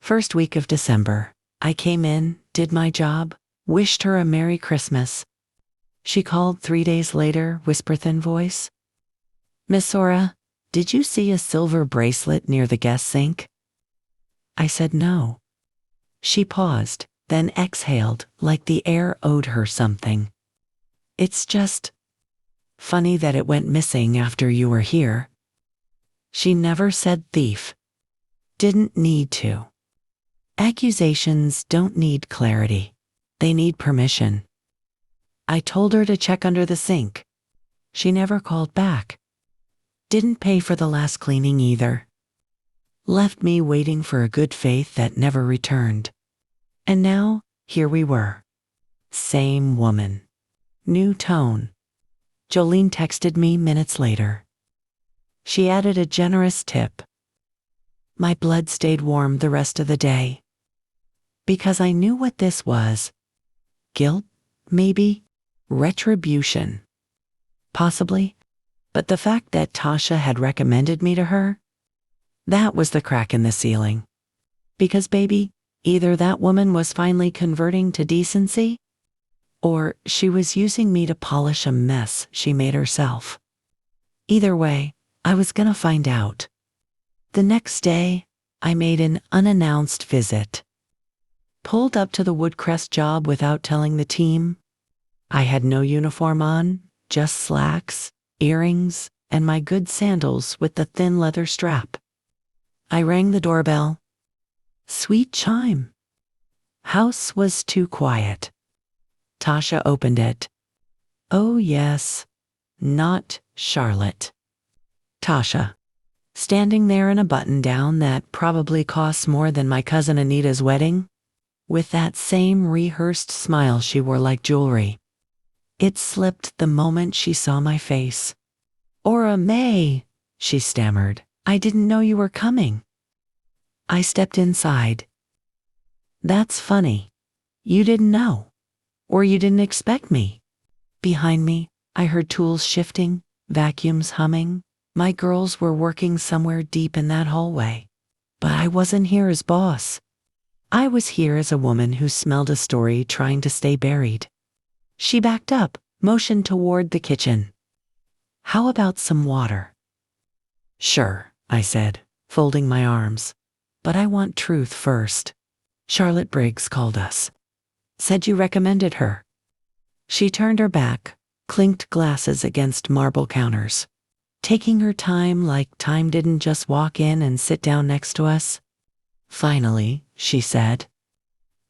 First week of December, I came in, did my job, wished her a Merry Christmas. She called 3 days later, whisper-thin voice. Miss Ora, did you see a silver bracelet near the guest sink? I said no. She paused, then exhaled like the air owed her something. It's just funny that it went missing after you were here. She never said thief. Didn't need to. Accusations don't need clarity. They need permission. I told her to check under the sink. She never called back. Didn't pay for the last cleaning either. Left me waiting for a good faith that never returned. And now, here we were. Same woman. New tone. Jolene texted me minutes later. She added a generous tip. My blood stayed warm the rest of the day. Because I knew what this was. Guilt, maybe. Retribution. Possibly. But the fact that Tasha had recommended me to her, that was the crack in the ceiling. Because baby, either that woman was finally converting to decency, or she was using me to polish a mess she made herself. Either way, I was gonna find out. The next day, I made an unannounced visit. Pulled up to the Woodcrest job without telling the team. I had no uniform on, just slacks, earrings, and my good sandals with the thin leather strap. I rang the doorbell. Sweet chime. House was too quiet. Tasha opened it. Oh yes, not Charlotte. Tasha, standing there in a button-down that probably costs more than my cousin Anita's wedding, with that same rehearsed smile she wore like jewelry. It slipped the moment she saw my face. Ora Mae, she stammered. I didn't know you were coming. I stepped inside. That's funny. You didn't know. Or you didn't expect me. Behind me, I heard tools shifting, vacuums humming. My girls were working somewhere deep in that hallway. But I wasn't here as boss. I was here as a woman who smelled a story trying to stay buried. She backed up, motioned toward the kitchen. How about some water? Sure, I said, folding my arms. But I want truth first. Charlotte Briggs called us. Said you recommended her. She turned her back, clinked glasses against marble counters. Taking her time like time didn't just walk in and sit down next to us. Finally, she said.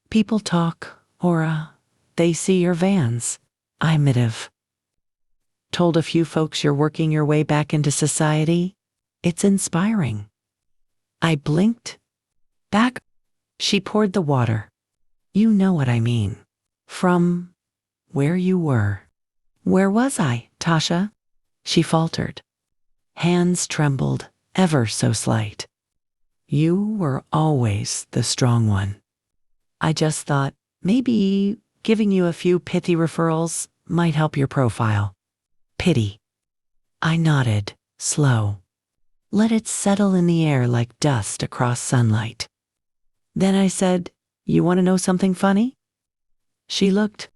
People talk, Ora. They see your vans. I mitiv. Told a few folks you're working your way back into society. It's inspiring. I blinked. Back. She poured the water. You know what I mean. From where you were. Where was I, Tasha? She faltered. Hands trembled, ever so slight. You were always the strong one. I just thought, maybe giving you a few pithy referrals might help your profile. Pity. I nodded, slow. Let it settle in the air like dust across sunlight. Then I said, you want to know something funny? She looked.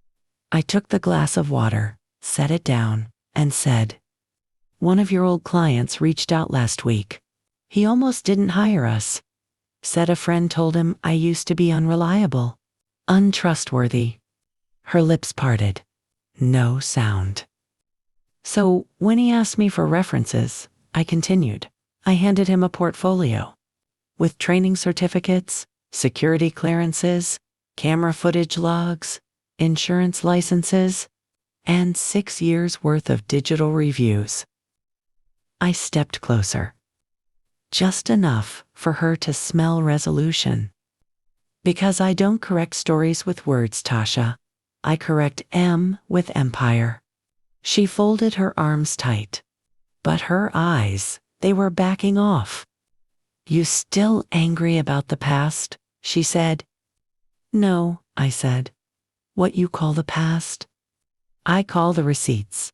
I took the glass of water, set it down, and said, one of your old clients reached out last week. He almost didn't hire us. Said a friend told him I used to be unreliable, untrustworthy. Her lips parted. No sound. So when he asked me for references, I continued. I handed him a portfolio. With training certificates, security clearances, camera footage logs, insurance licenses, and 6 years' worth of digital reviews. I stepped closer. Just enough for her to smell resolution. Because I don't correct stories with words, Tasha. I correct M with empire. She folded her arms tight. But her eyes, they were backing off. You still angry about the past? She said. No, I said. What you call the past? I call the receipts.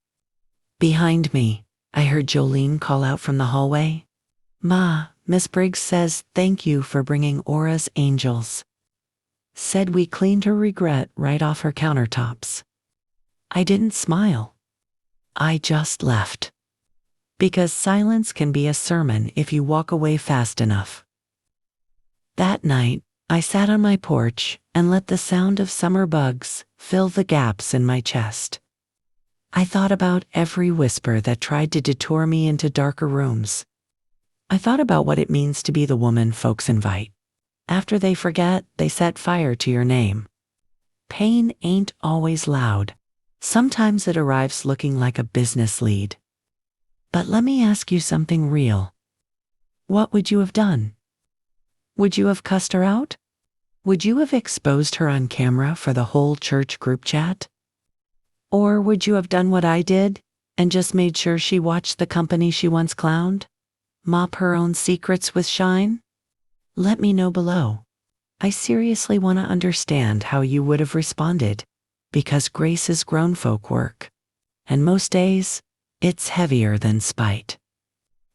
Behind me, I heard Jolene call out from the hallway. Ma, Miss Briggs says thank you for bringing Ora's angels. Said we cleaned her regret right off her countertops. I didn't smile. I just left. Because silence can be a sermon if you walk away fast enough. That night, I sat on my porch and let the sound of summer bugs fill the gaps in my chest. I thought about every whisper that tried to detour me into darker rooms. I thought about what it means to be the woman folks invite. After they forget, they set fire to your name. Pain ain't always loud. Sometimes it arrives looking like a business lead. But let me ask you something real. What would you have done? Would you have cussed her out? Would you have exposed her on camera for the whole church group chat? Or would you have done what I did and just made sure she watched the company she once clowned? Mop her own secrets with shine? Let me know below. I seriously want to understand how you would have responded, because grace is grown folk work. And most days, it's heavier than spite.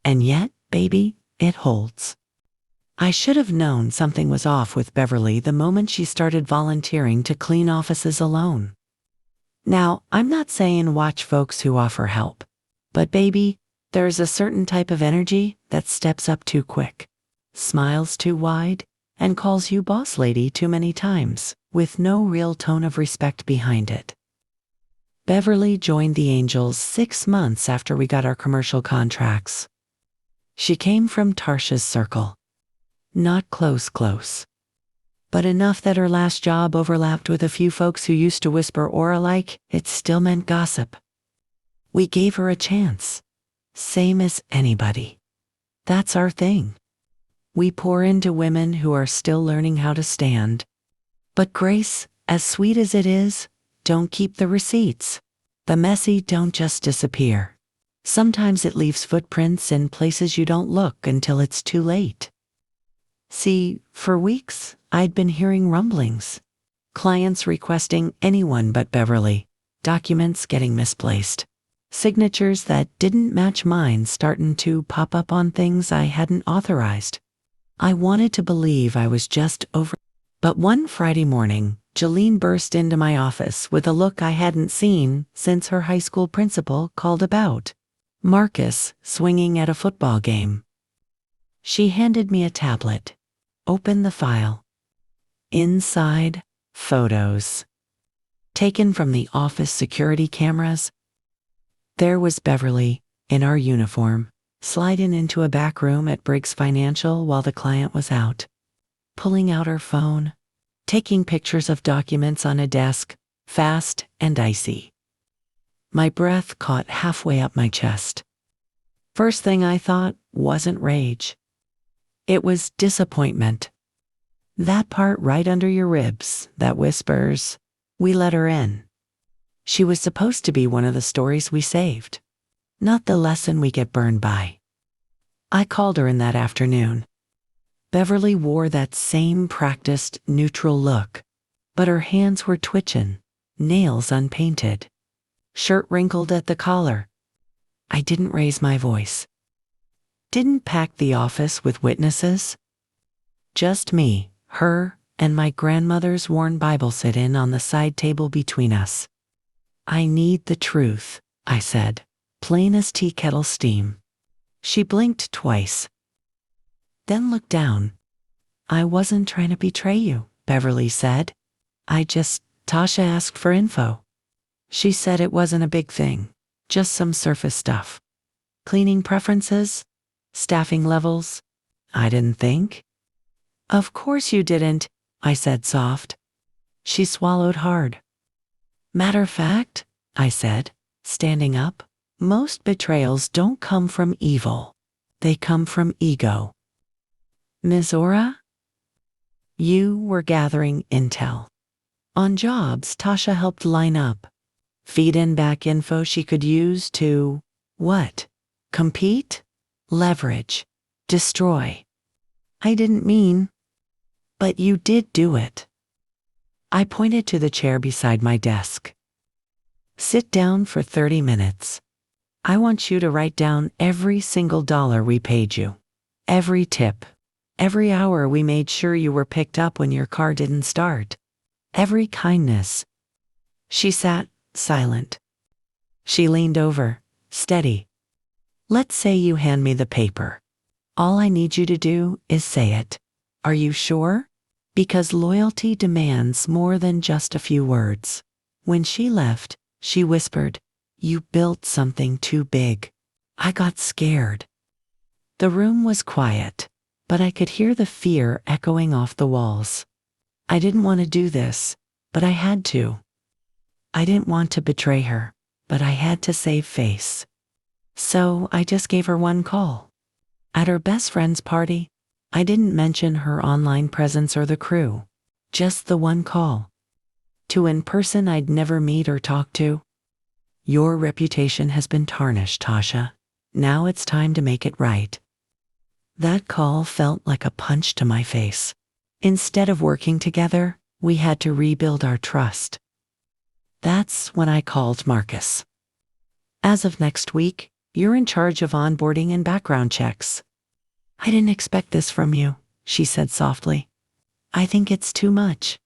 And yet, baby, it holds. I should have known something was off with Beverly the moment she started volunteering to clean offices alone. Now, I'm not saying watch folks who offer help, but baby, there's a certain type of energy that steps up too quick, smiles too wide, and calls you boss lady too many times, with no real tone of respect behind it. Beverly joined the Angels 6 months after we got our commercial contracts. She came from Tarsha's circle. Not close, but enough that her last job overlapped with a few folks who used to whisper Ora like it still meant gossip. We gave her a chance. Same as anybody. That's our thing. We pour into women who are still learning how to stand. But grace, as sweet as it is, don't keep the receipts. The messy don't just disappear. Sometimes it leaves footprints in places you don't look until it's too late. See, for weeks, I'd been hearing rumblings. Clients requesting anyone but Beverly, documents getting misplaced, signatures that didn't match mine starting to pop up on things I hadn't authorized. I wanted to believe I was just over. But one Friday morning, Jolene burst into my office with a look I hadn't seen since her high school principal called about Marcus swinging at a football game. She handed me a tablet. Open the file. Inside, photos. Taken from the office security cameras. There was Beverly, in our uniform, sliding into a back room at Briggs Financial while the client was out, pulling out her phone, taking pictures of documents on a desk, fast and icy. My breath caught halfway up my chest. First thing I thought wasn't rage. It was disappointment. That part right under your ribs that whispers, we let her in. She was supposed to be one of the stories we saved, not the lesson we get burned by. I called her in that afternoon. Beverly wore that same practiced, neutral look, but her hands were twitching, nails unpainted, shirt wrinkled at the collar. I didn't raise my voice. Didn't pack the office with witnesses. Just me, her, and my grandmother's worn Bible sit-in on the side table between us. I need the truth, I said, plain as tea kettle steam. She blinked twice, then looked down. I wasn't trying to betray you, Beverly said. Tasha asked for info. She said it wasn't a big thing, just some surface stuff. Cleaning preferences, staffing levels. I didn't think. Of course you didn't, I said soft. She swallowed hard. Matter of fact, I said, standing up, most betrayals don't come from evil. They come from ego. Ms. Ora? You were gathering intel. On jobs Tasha helped line up. Feed in back info she could use to, what? Compete? Leverage? Destroy? I didn't mean. But you did do it. I pointed to the chair beside my desk. Sit down for 30 minutes. I want you to write down every single dollar we paid you. Every tip. Every hour we made sure you were picked up when your car didn't start. Every kindness. She sat silent. She leaned over, steady. Let's say you hand me the paper. All I need you to do is say it. Are you sure? Because loyalty demands more than just a few words. When she left, she whispered, "You built something too big." I got scared. The room was quiet, but I could hear the fear echoing off the walls. I didn't want to do this, but I had to. I didn't want to betray her, but I had to save face. So I just gave her one call. At her best friend's party, I didn't mention her online presence or the crew, just the one call. To a person I'd never meet or talk to. Your reputation has been tarnished, Tasha. Now it's time to make it right. That call felt like a punch to my face. Instead of working together, we had to rebuild our trust. That's when I called Marcus. As of next week, you're in charge of onboarding and background checks. I didn't expect this from you, she said softly. I think it's too much.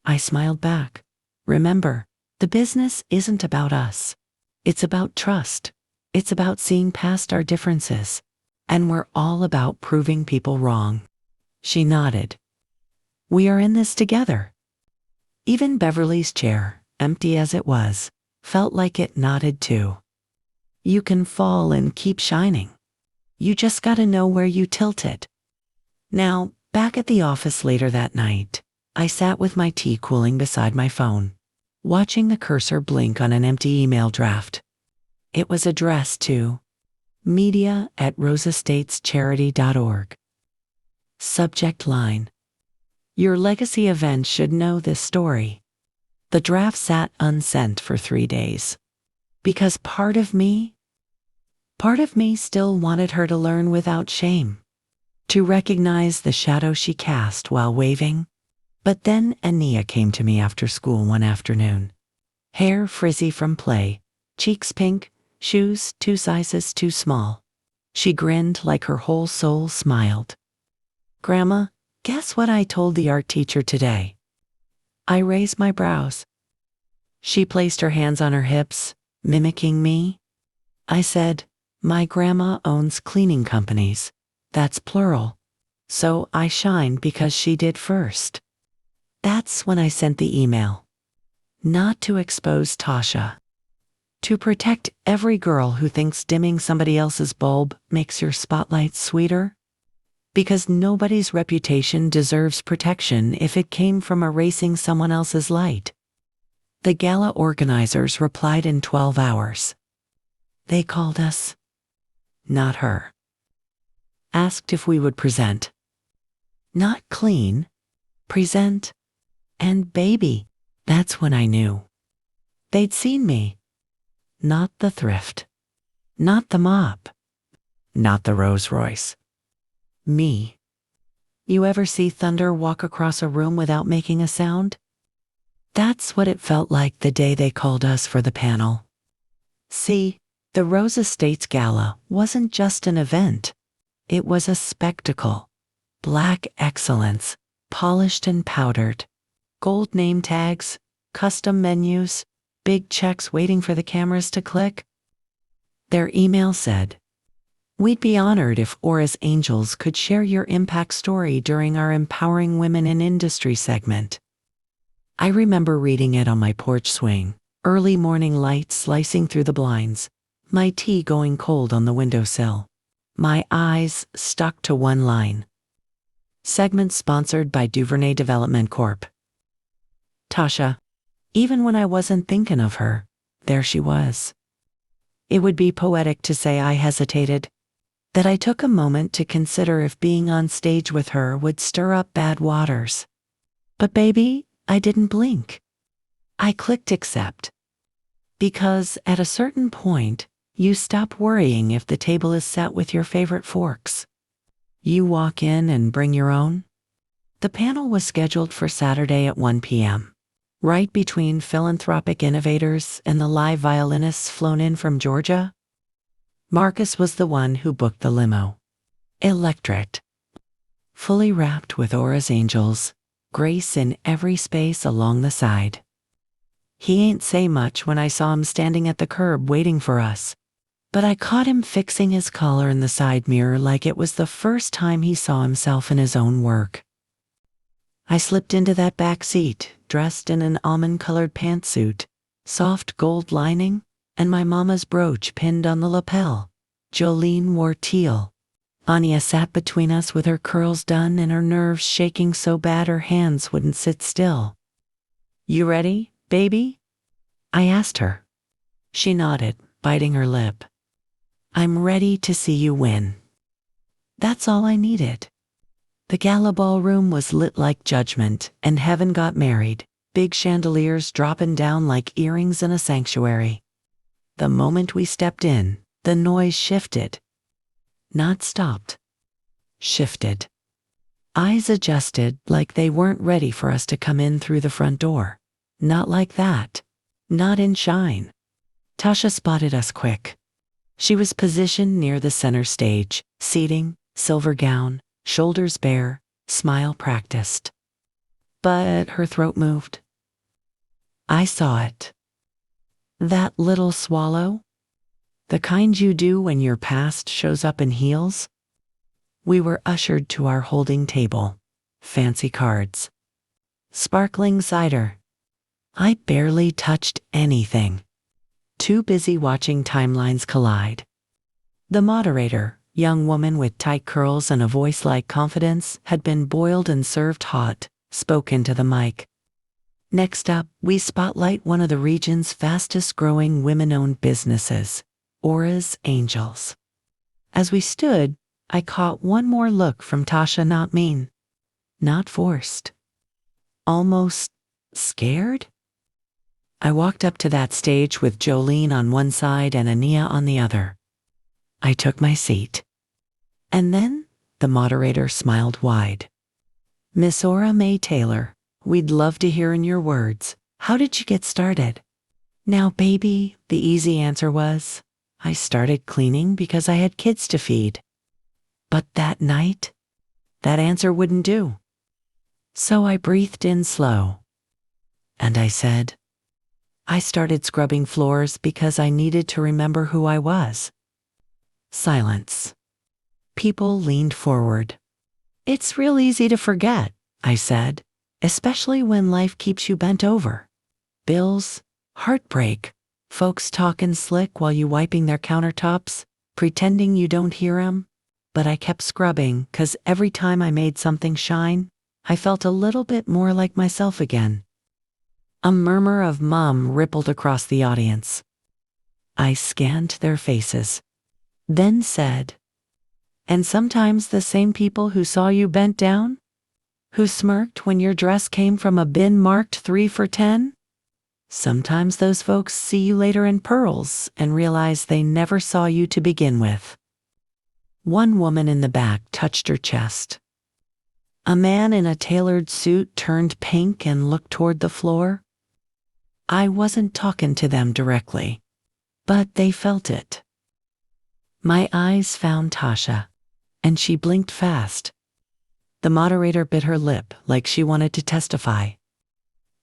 I smiled back. Remember, the business isn't about us. It's about trust. It's about seeing past our differences. And we're all about proving people wrong. She nodded. We are in this together. Even Beverly's chair, empty as it was, felt like it nodded too. You can fall and keep shining. You just gotta know where you tilt it. Now, back at the office later that night, I sat with my tea cooling beside my phone, watching the cursor blink on an empty email draft. It was addressed to media@rosestatecharity.org. Subject line: Your legacy event should know this story. The draft sat unsent for 3 days. Because part of me still wanted her to learn without shame, to recognize the shadow she cast while waving. But then Ania came to me after school one afternoon. Hair frizzy from play, cheeks pink, shoes 2 sizes too small. She grinned like her whole soul smiled. Grandma, guess what I told the art teacher today? I raised my brows. She placed her hands on her hips, mimicking me. I said, my grandma owns cleaning companies. That's plural. So I shine because she did first. That's when I sent the email. Not to expose Tasha. To protect every girl who thinks dimming somebody else's bulb makes your spotlight sweeter. Because nobody's reputation deserves protection if it came from erasing someone else's light. The gala organizers replied in 12 hours. They called us. Not her. Asked if we would present. Not clean. Present. And baby, that's when I knew. They'd seen me. Not the thrift. Not the mop. Not the Rolls Royce. Me. You ever see thunder walk across a room without making a sound? That's what it felt like the day they called us for the panel. See, the Rose Estates Gala wasn't just an event. It was a spectacle. Black excellence, polished and powdered. Gold name tags, custom menus, big checks waiting for the cameras to click. Their email said, we'd be honored if Ora's Angels could share your impact story during our Empowering Women in Industry segment. I remember reading it on my porch swing, early morning light slicing through the blinds, my tea going cold on the windowsill. My eyes stuck to one line. Segment sponsored by Duvernay Development Corp. Tasha. Even when I wasn't thinking of her, there she was. It would be poetic to say I hesitated, that I took a moment to consider if being on stage with her would stir up bad waters. But baby, I didn't blink. I clicked accept. Because at a certain point, you stop worrying if the table is set with your favorite forks. You walk in and bring your own. The panel was scheduled for Saturday at 1 p.m., right between philanthropic innovators and the live violinists flown in from Georgia. Marcus was the one who booked the limo. Electric. Fully wrapped with Ora's Angels, grace in every space along the side. He ain't say much when I saw him standing at the curb waiting for us. But I caught him fixing his collar in the side mirror like it was the first time he saw himself in his own work. I slipped into that back seat, dressed in an almond-colored pantsuit, soft gold lining, and my mama's brooch pinned on the lapel. Jolene wore teal. Anya sat between us with her curls done and her nerves shaking so bad her hands wouldn't sit still. "You ready, baby?" I asked her. She nodded, biting her lip. "I'm ready to see you win." That's all I needed. The Gala ballroom was lit like judgment, and heaven got married, big chandeliers dropping down like earrings in a sanctuary. The moment we stepped in, the noise shifted. Not stopped. Shifted. Eyes adjusted like they weren't ready for us to come in through the front door. Not like that. Not in shine. Tasha spotted us quick. She was positioned near the center stage, seating, silver gown, shoulders bare, smile practiced. But her throat moved. I saw it. That little swallow? The kind you do when your past shows up in heels? We were ushered to our holding table. Fancy cards. Sparkling cider. I barely touched anything. Too busy watching timelines collide. The moderator, young woman with tight curls and a voice like confidence, had been boiled and served hot, spoke into the mic. Next up, we spotlight one of the region's fastest growing women-owned businesses, Ora's Angels. As we stood, I caught one more look from Tasha, not mean, not forced. Almost scared? I walked up to that stage with Jolene on one side and Ania on the other. I took my seat. And then the moderator smiled wide. "Miss Ora Mae Taylor, we'd love to hear in your words. How did you get started?" "Now, baby," the easy answer was, "I started cleaning because I had kids to feed." But that night, that answer wouldn't do. So I breathed in slow. And I said, I started scrubbing floors because I needed to remember who I was. Silence. People leaned forward. "It's real easy to forget," I said, "especially when life keeps you bent over. Bills, heartbreak, folks talking slick while you wiping their countertops, pretending you don't hear 'em." But I kept scrubbing 'cause every time I made something shine, I felt a little bit more like myself again. A murmur of mom rippled across the audience. I scanned their faces, then said, "And sometimes the same people who saw you bent down? Who smirked when your dress came from a bin marked 3 for $10? Sometimes those folks see you later in pearls and realize they never saw you to begin with." One woman in the back touched her chest. A man in a tailored suit turned pink and looked toward the floor. I wasn't talking to them directly, but they felt it. My eyes found Tasha, and she blinked fast. The moderator bit her lip like she wanted to testify.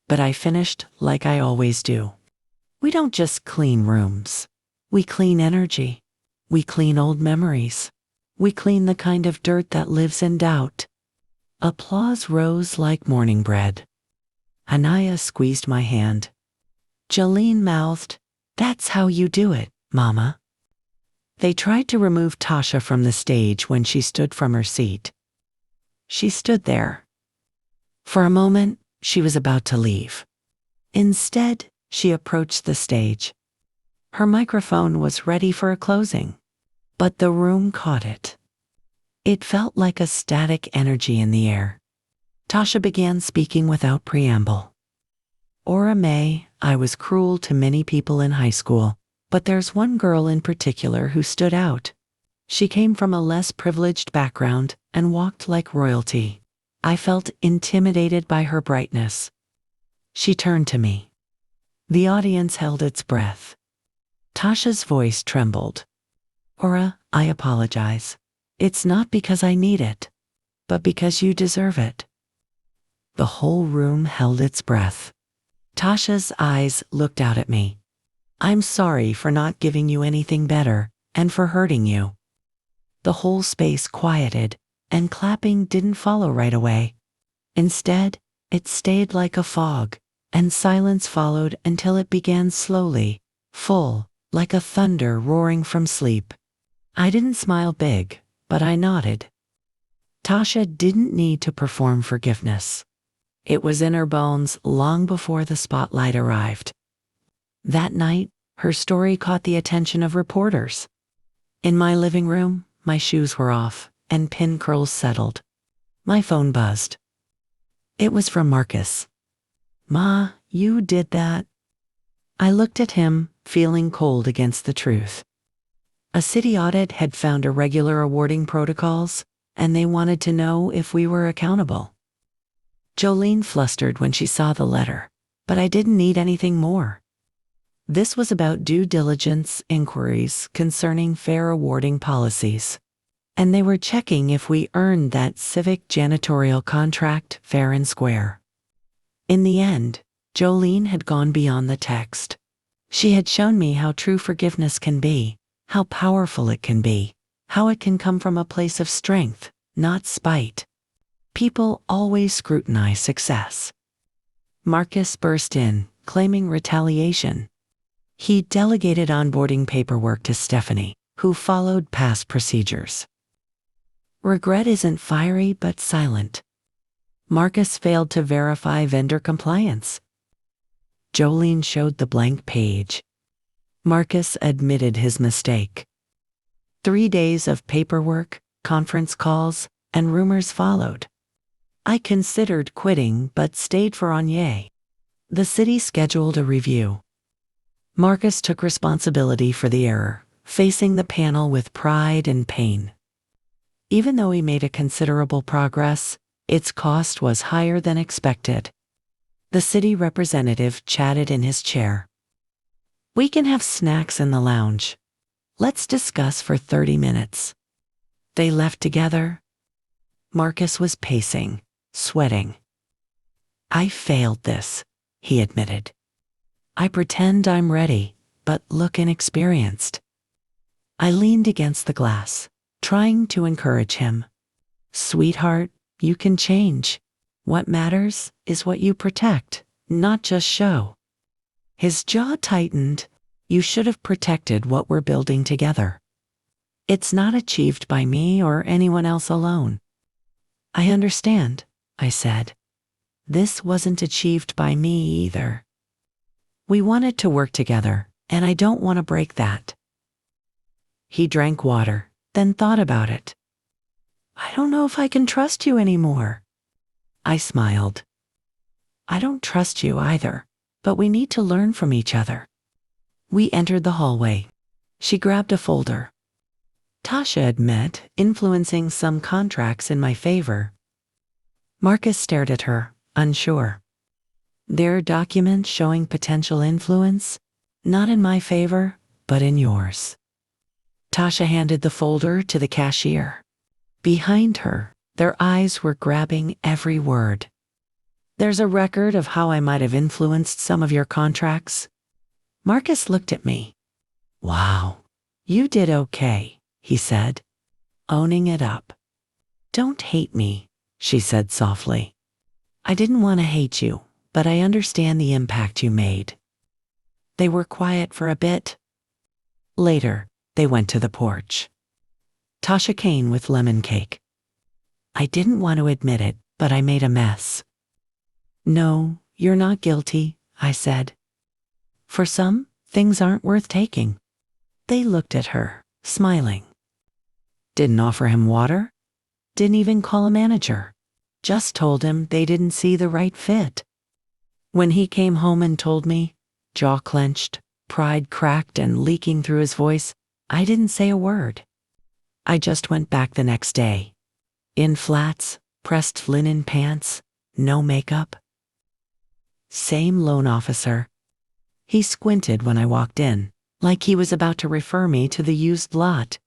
But I finished like I always do. We don't just clean rooms. We clean energy. We clean old memories. We clean the kind of dirt that lives in doubt. Applause rose like morning bread. Anaya squeezed my hand. Jolene mouthed, "That's how you do it, Mama." They tried to remove Tasha from the stage when she stood from her seat. She stood there. For a moment, she was about to leave. Instead, she approached the stage. Her microphone was ready for a closing, but the room caught it. It felt like a static energy in the air. Tasha began speaking without preamble. "Ora Mae, I was cruel to many people in high school, but there's one girl in particular who stood out. She came from a less privileged background and walked like royalty. I felt intimidated by her brightness." She turned to me. The audience held its breath. Tasha's voice trembled. "Ora, I apologize. It's not because I need it, but because you deserve it." The whole room held its breath. Tasha's eyes looked out at me. I'm sorry for not giving you anything better, and for hurting you. The whole space quieted, and clapping didn't follow right away. Instead, it stayed like a fog, and silence followed until it began slowly, full, like a thunder roaring from sleep. I didn't smile big, but I nodded. Tasha didn't need to perform forgiveness. It was in her bones long before the spotlight arrived. That night, her story caught the attention of reporters. In my living room, my shoes were off, and pin curls settled. My phone buzzed. It was from Marcus. "Ma, you did that." I looked at him, feeling cold against the truth. A city audit had found irregular awarding protocols, and they wanted to know if we were accountable. Jolene flustered when she saw the letter, but I didn't need anything more. This was about due diligence inquiries concerning fair awarding policies, and they were checking if we earned that civic janitorial contract fair and square. In the end, Jolene had gone beyond the text. She had shown me how true forgiveness can be, how powerful it can be, how it can come from a place of strength, not spite. People always scrutinize success. Marcus burst in, claiming retaliation. He delegated onboarding paperwork to Stephanie, who followed past procedures. Regret isn't fiery but silent. Marcus failed to verify vendor compliance. Jolene showed the blank page. Marcus admitted his mistake. 3 days of paperwork, conference calls, and rumors followed. I considered quitting but stayed for Anye. The city scheduled a review. Marcus took responsibility for the error, facing the panel with pride and pain. Even though he made a considerable progress, its cost was higher than expected. The city representative chatted in his chair. "We can have snacks in the lounge. Let's discuss for 30 minutes. They left together. Marcus was pacing, sweating. "I failed this," he admitted. "I pretend I'm ready, but look inexperienced." I leaned against the glass, trying to encourage him. "Sweetheart, you can change. What matters is what you protect, not just show." His jaw tightened. "You should have protected what we're building together. It's not achieved by me or anyone else alone." "I understand," I said. "This wasn't achieved by me either. We wanted to work together, and I don't want to break that." He drank water, then thought about it. "I don't know if I can trust you anymore." I smiled. "I don't trust you either, but we need to learn from each other." We entered the hallway. She grabbed a folder. Tasha had met, influencing some contracts in my favor. Marcus stared at her, unsure. "There are documents showing potential influence, not in my favor, but in yours." Tasha handed the folder to the cashier. Behind her, their eyes were grabbing every word. "There's a record of how I might have influenced some of your contracts." Marcus looked at me. "Wow, you did okay," he said, owning it up. "Don't hate me," she said softly. "I didn't want to hate you, but I understand the impact you made." They were quiet for a bit. Later, they went to the porch. Tasha came with lemon cake. "I didn't want to admit it, but I made a mess." "No, you're not guilty," I said. "For some, things aren't worth taking." They looked at her, smiling. Didn't offer him water? Didn't even call a manager. Just told him they didn't see the right fit. When he came home and told me, jaw clenched, pride cracked and leaking through his voice, I didn't say a word. I just went back the next day. In flats, pressed linen pants, no makeup. Same loan officer. He squinted when I walked in, like he was about to refer me to the used lot.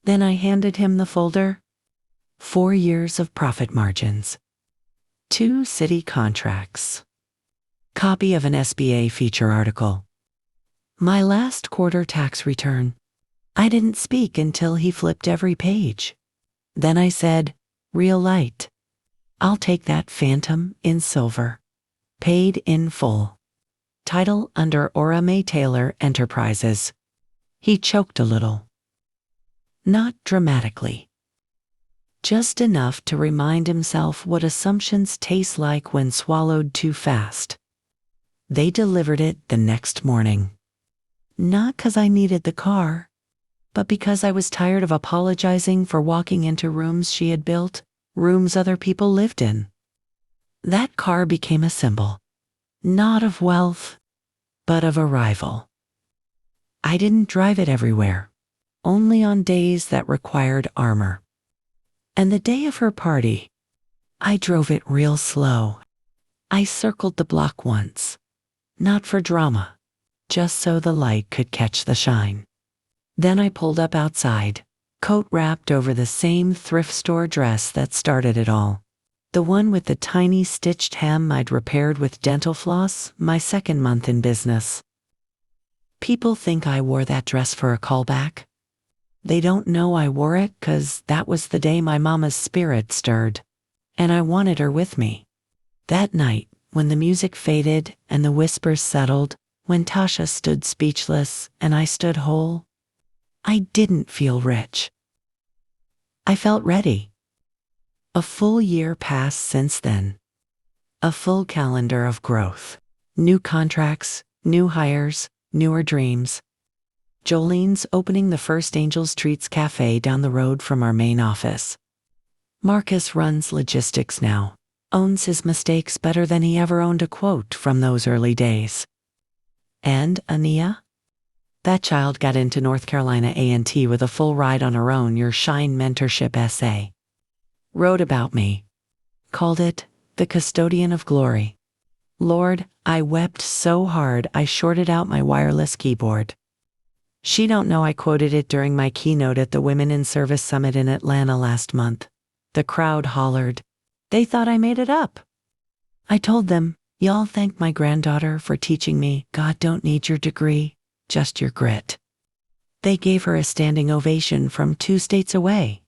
Then I handed him the folder. 4 years of profit margins. 2 city contracts. Copy of an SBA feature article. My last quarter tax return. I didn't speak until he flipped every page. Then I said, "Real light. I'll take that phantom in silver. Paid in full. Title under Ora Mae Taylor Enterprises." He choked a little. Not dramatically. Just enough to remind himself what assumptions taste like when swallowed too fast. They delivered it the next morning. Not 'cause I needed the car, but because I was tired of apologizing for walking into rooms she had built, rooms other people lived in. That car became a symbol, not of wealth, but of arrival. I didn't drive it everywhere, only on days that required armor. And the day of her party, I drove it real slow. I circled the block once, not for drama, just so the light could catch the shine. Then I pulled up outside, coat wrapped over the same thrift store dress that started it all. The one with the tiny stitched hem I'd repaired with dental floss my second month in business. People think I wore that dress for a callback. They don't know I wore it 'cause that was the day my mama's spirit stirred, and I wanted her with me. That night, when the music faded and the whispers settled, when Tasha stood speechless and I stood whole, I didn't feel rich. I felt ready. A full year passed since then. A full calendar of growth. New contracts, new hires, newer dreams. Jolene's opening the first Angel's Treats Cafe down the road from our main office. Marcus runs logistics now, owns his mistakes better than he ever owned a quote from those early days. And Ania? That child got into North Carolina A&T with a full ride on her own your Shine mentorship essay. Wrote about me. Called it The Custodian of Glory. Lord, I wept so hard I shorted out my wireless keyboard. She don't know I quoted it during my keynote at the Women in Service Summit in Atlanta last month. The crowd hollered. They thought I made it up. I told them, y'all thank my granddaughter for teaching me God don't need your degree, just your grit. They gave her a standing ovation from 2 states away.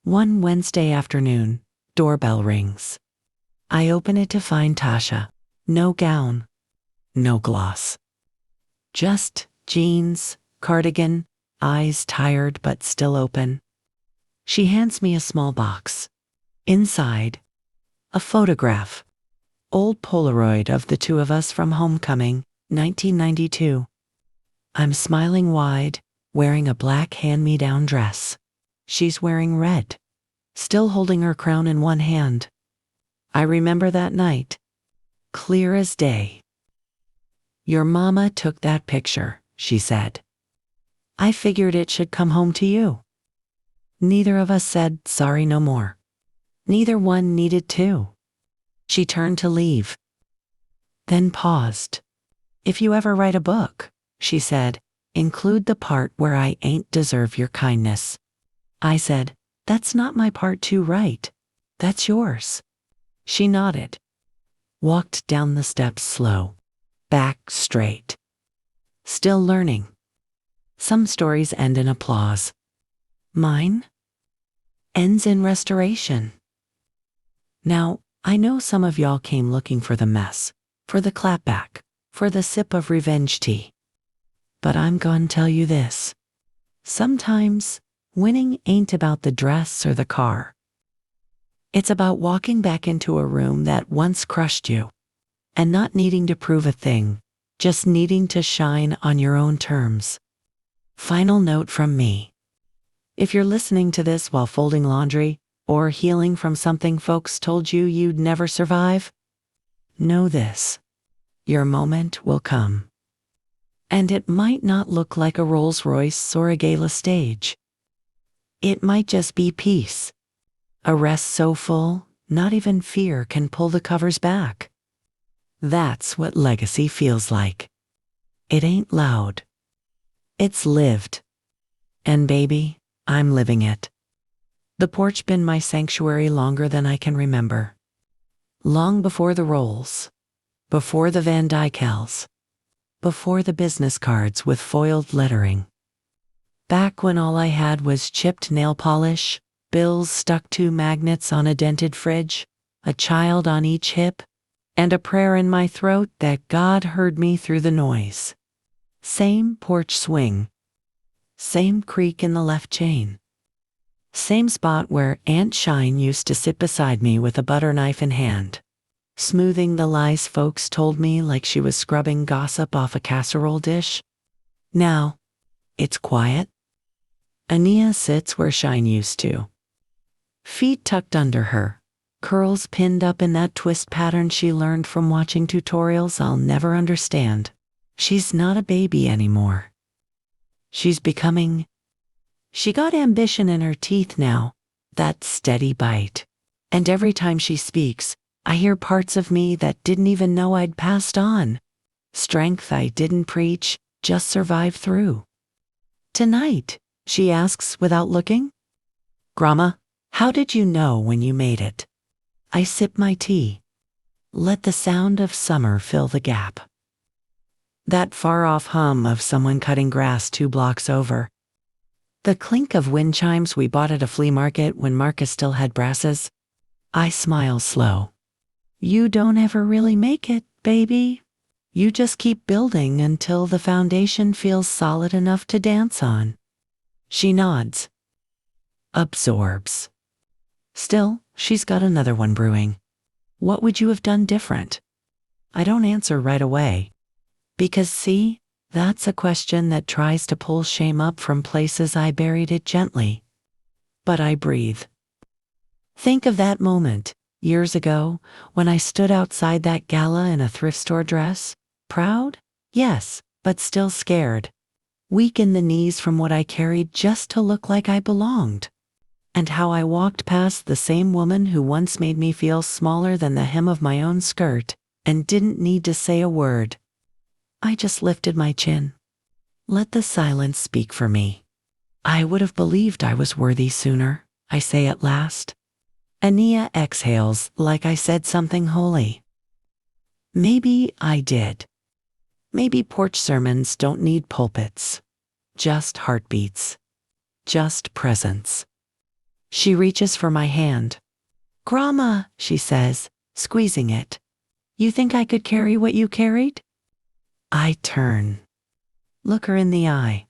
One Wednesday afternoon, doorbell rings. I open it to find Tasha. No gown, no gloss. Just jeans, cardigan, eyes tired but still open. She hands me a small box. Inside, a photograph. Old Polaroid of the two of us from homecoming, 1992. I'm smiling wide, wearing a black hand-me-down dress. She's wearing red, still holding her crown in one hand. I remember that night, clear as day. Your mama took that picture, she said. I figured it should come home to you. Neither of us said sorry no more. Neither one needed to. She turned to leave, then paused. If you ever write a book, she said, include the part where I ain't deserve your kindness. I said, that's not my part to write. That's yours. She nodded. Walked down the steps slow, back straight. Still learning. Some stories end in applause. Mine ends in restoration. Now, I know some of y'all came looking for the mess, for the clapback, for the sip of revenge tea. But I'm gonna tell you this. Sometimes, winning ain't about the dress or the car. It's about walking back into a room that once crushed you, and not needing to prove a thing, just needing to shine on your own terms. Final note from me. If you're listening to this while folding laundry, or healing from something folks told you you'd never survive, know this. Your moment will come. And it might not look like a Rolls Royce or a Gala stage. It might just be peace. A rest so full, not even fear can pull the covers back. That's what legacy feels like. It ain't loud. It's lived. And baby, I'm living it. The porch been my sanctuary longer than I can remember. Long before the Rolls. before the Van Dykels, before the business cards with foiled lettering. Back when all I had was chipped nail polish, bills stuck to magnets on a dented fridge, a child on each hip, and a prayer in my throat that God heard me through the noise. Same porch swing. Same creak in the left chain. Same spot where Aunt Shine used to sit beside me with a butter knife in hand, smoothing the lies folks told me like she was scrubbing gossip off a casserole dish. Now, it's quiet. Ania sits where Shine used to. Feet tucked under her, curls pinned up in that twist pattern she learned from watching tutorials I'll never understand. She's not a baby anymore. She's becoming. She got ambition in her teeth now, that steady bite. And every time she speaks, I hear parts of me that didn't even know I'd passed on. Strength I didn't preach, just survive through. Tonight, she asks without looking. Grandma, how did you know when you made it? I sip my tea. Let the sound of summer fill the gap. That far-off hum of someone cutting grass 2 blocks over. The clink of wind chimes we bought at a flea market when Marcus still had brasses. I smile slow. You don't ever really make it, baby. You just keep building until the foundation feels solid enough to dance on. She nods. Absorbs. Still, she's got another one brewing. What would you have done different? I don't answer right away. Because see, that's a question that tries to pull shame up from places I buried it gently. But I breathe. Think of that moment, years ago, when I stood outside that gala in a thrift store dress. Proud? Yes, but still scared. Weak in the knees from what I carried just to look like I belonged. And how I walked past the same woman who once made me feel smaller than the hem of my own skirt, and didn't need to say a word. I just lifted my chin. Let the silence speak for me. I would have believed I was worthy sooner, I say at last. Ania exhales like I said something holy. Maybe I did. Maybe porch sermons don't need pulpits. Just heartbeats. Just presence. She reaches for my hand. Grandma, she says, squeezing it. You think I could carry what you carried? I turn. Look her in the eye.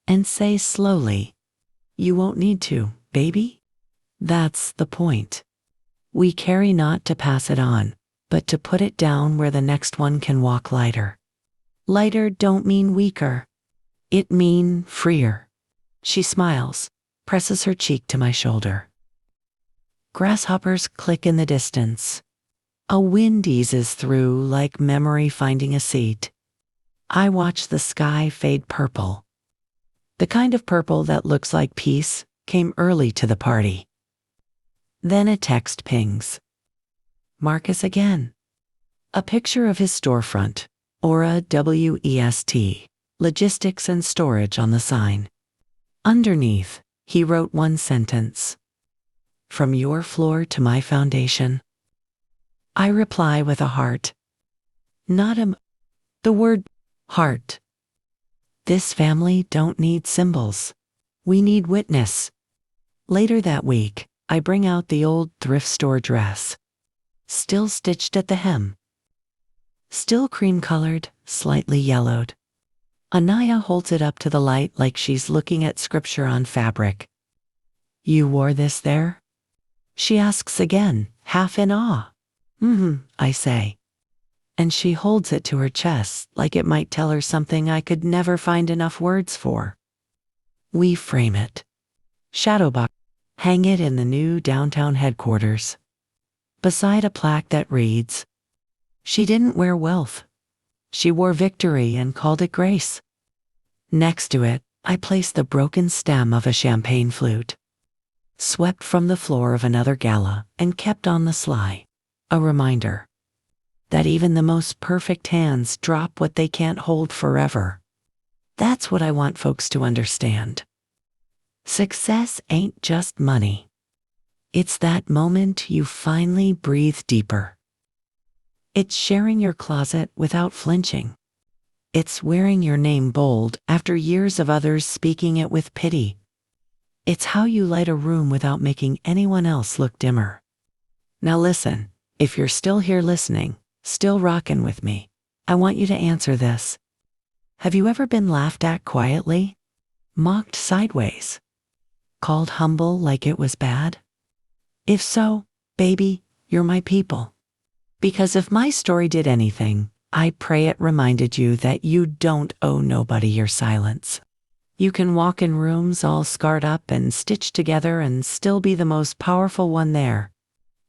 And say slowly, you won't need to, baby. That's the point. We carry not to pass it on, but to put it down where the next one can walk lighter. Lighter don't mean weaker. It mean freer. She smiles, presses her cheek to my shoulder. Grasshoppers click in the distance. A wind eases through like memory finding a seat. I watch the sky fade purple. The kind of purple that looks like peace came early to the party. Then a text pings. Marcus again. A picture of his storefront, Ora West, logistics and storage on the sign. Underneath, he wrote one sentence. From your floor to my foundation. I reply with a heart. Not the word heart. This family don't need symbols. We need witness. Later that week, I bring out the old thrift store dress. Still stitched at the hem. Still cream-colored, slightly yellowed. Anaya holds it up to the light like she's looking at scripture on fabric. You wore this there? She asks again, half in awe. I say. And she holds it to her chest like it might tell her something I could never find enough words for. We frame it. Shadowbox. Hang it in the new downtown headquarters. Beside a plaque that reads, She didn't wear wealth. She wore victory and called it grace. Next to it, I place the broken stem of a champagne flute. Swept from the floor of another gala and kept on the sly. A reminder that even the most perfect hands drop what they can't hold forever. That's what I want folks to understand. Success ain't just money. It's that moment you finally breathe deeper. It's sharing your closet without flinching. It's wearing your name bold after years of others speaking it with pity. It's how you light a room without making anyone else look dimmer. Now listen, if you're still here listening, still rockin' with me, I want you to answer this. Have you ever been laughed at quietly? Mocked sideways? Called humble like it was bad? If so, baby, you're my people. Because if my story did anything, I pray it reminded you that you don't owe nobody your silence. You can walk in rooms all scarred up and stitched together and still be the most powerful one there.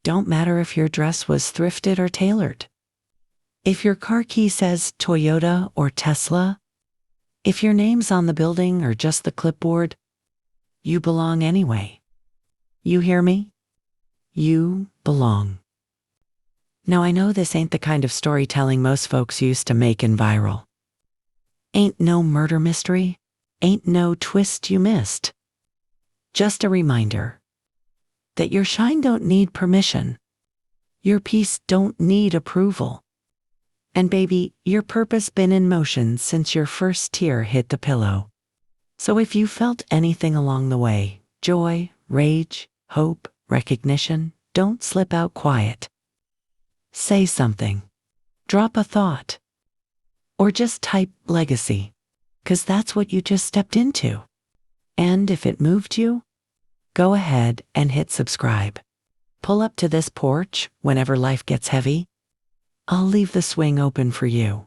Don't matter if your dress was thrifted or tailored. If your car key says Toyota or Tesla, if your name's on the building or just the clipboard, you belong anyway. You hear me? You belong. Now I know this ain't the kind of storytelling most folks used to making viral. Ain't no murder mystery, ain't no twist you missed. Just a reminder that your shine don't need permission. Your peace don't need approval. And baby, your purpose been in motion since your first tear hit the pillow. So if you felt anything along the way, joy, rage, hope, recognition, don't slip out quiet. Say something. Drop a thought. Or just type legacy, 'cause that's what you just stepped into. And if it moved you, go ahead and hit subscribe. Pull up to this porch whenever life gets heavy. I'll leave the swing open for you.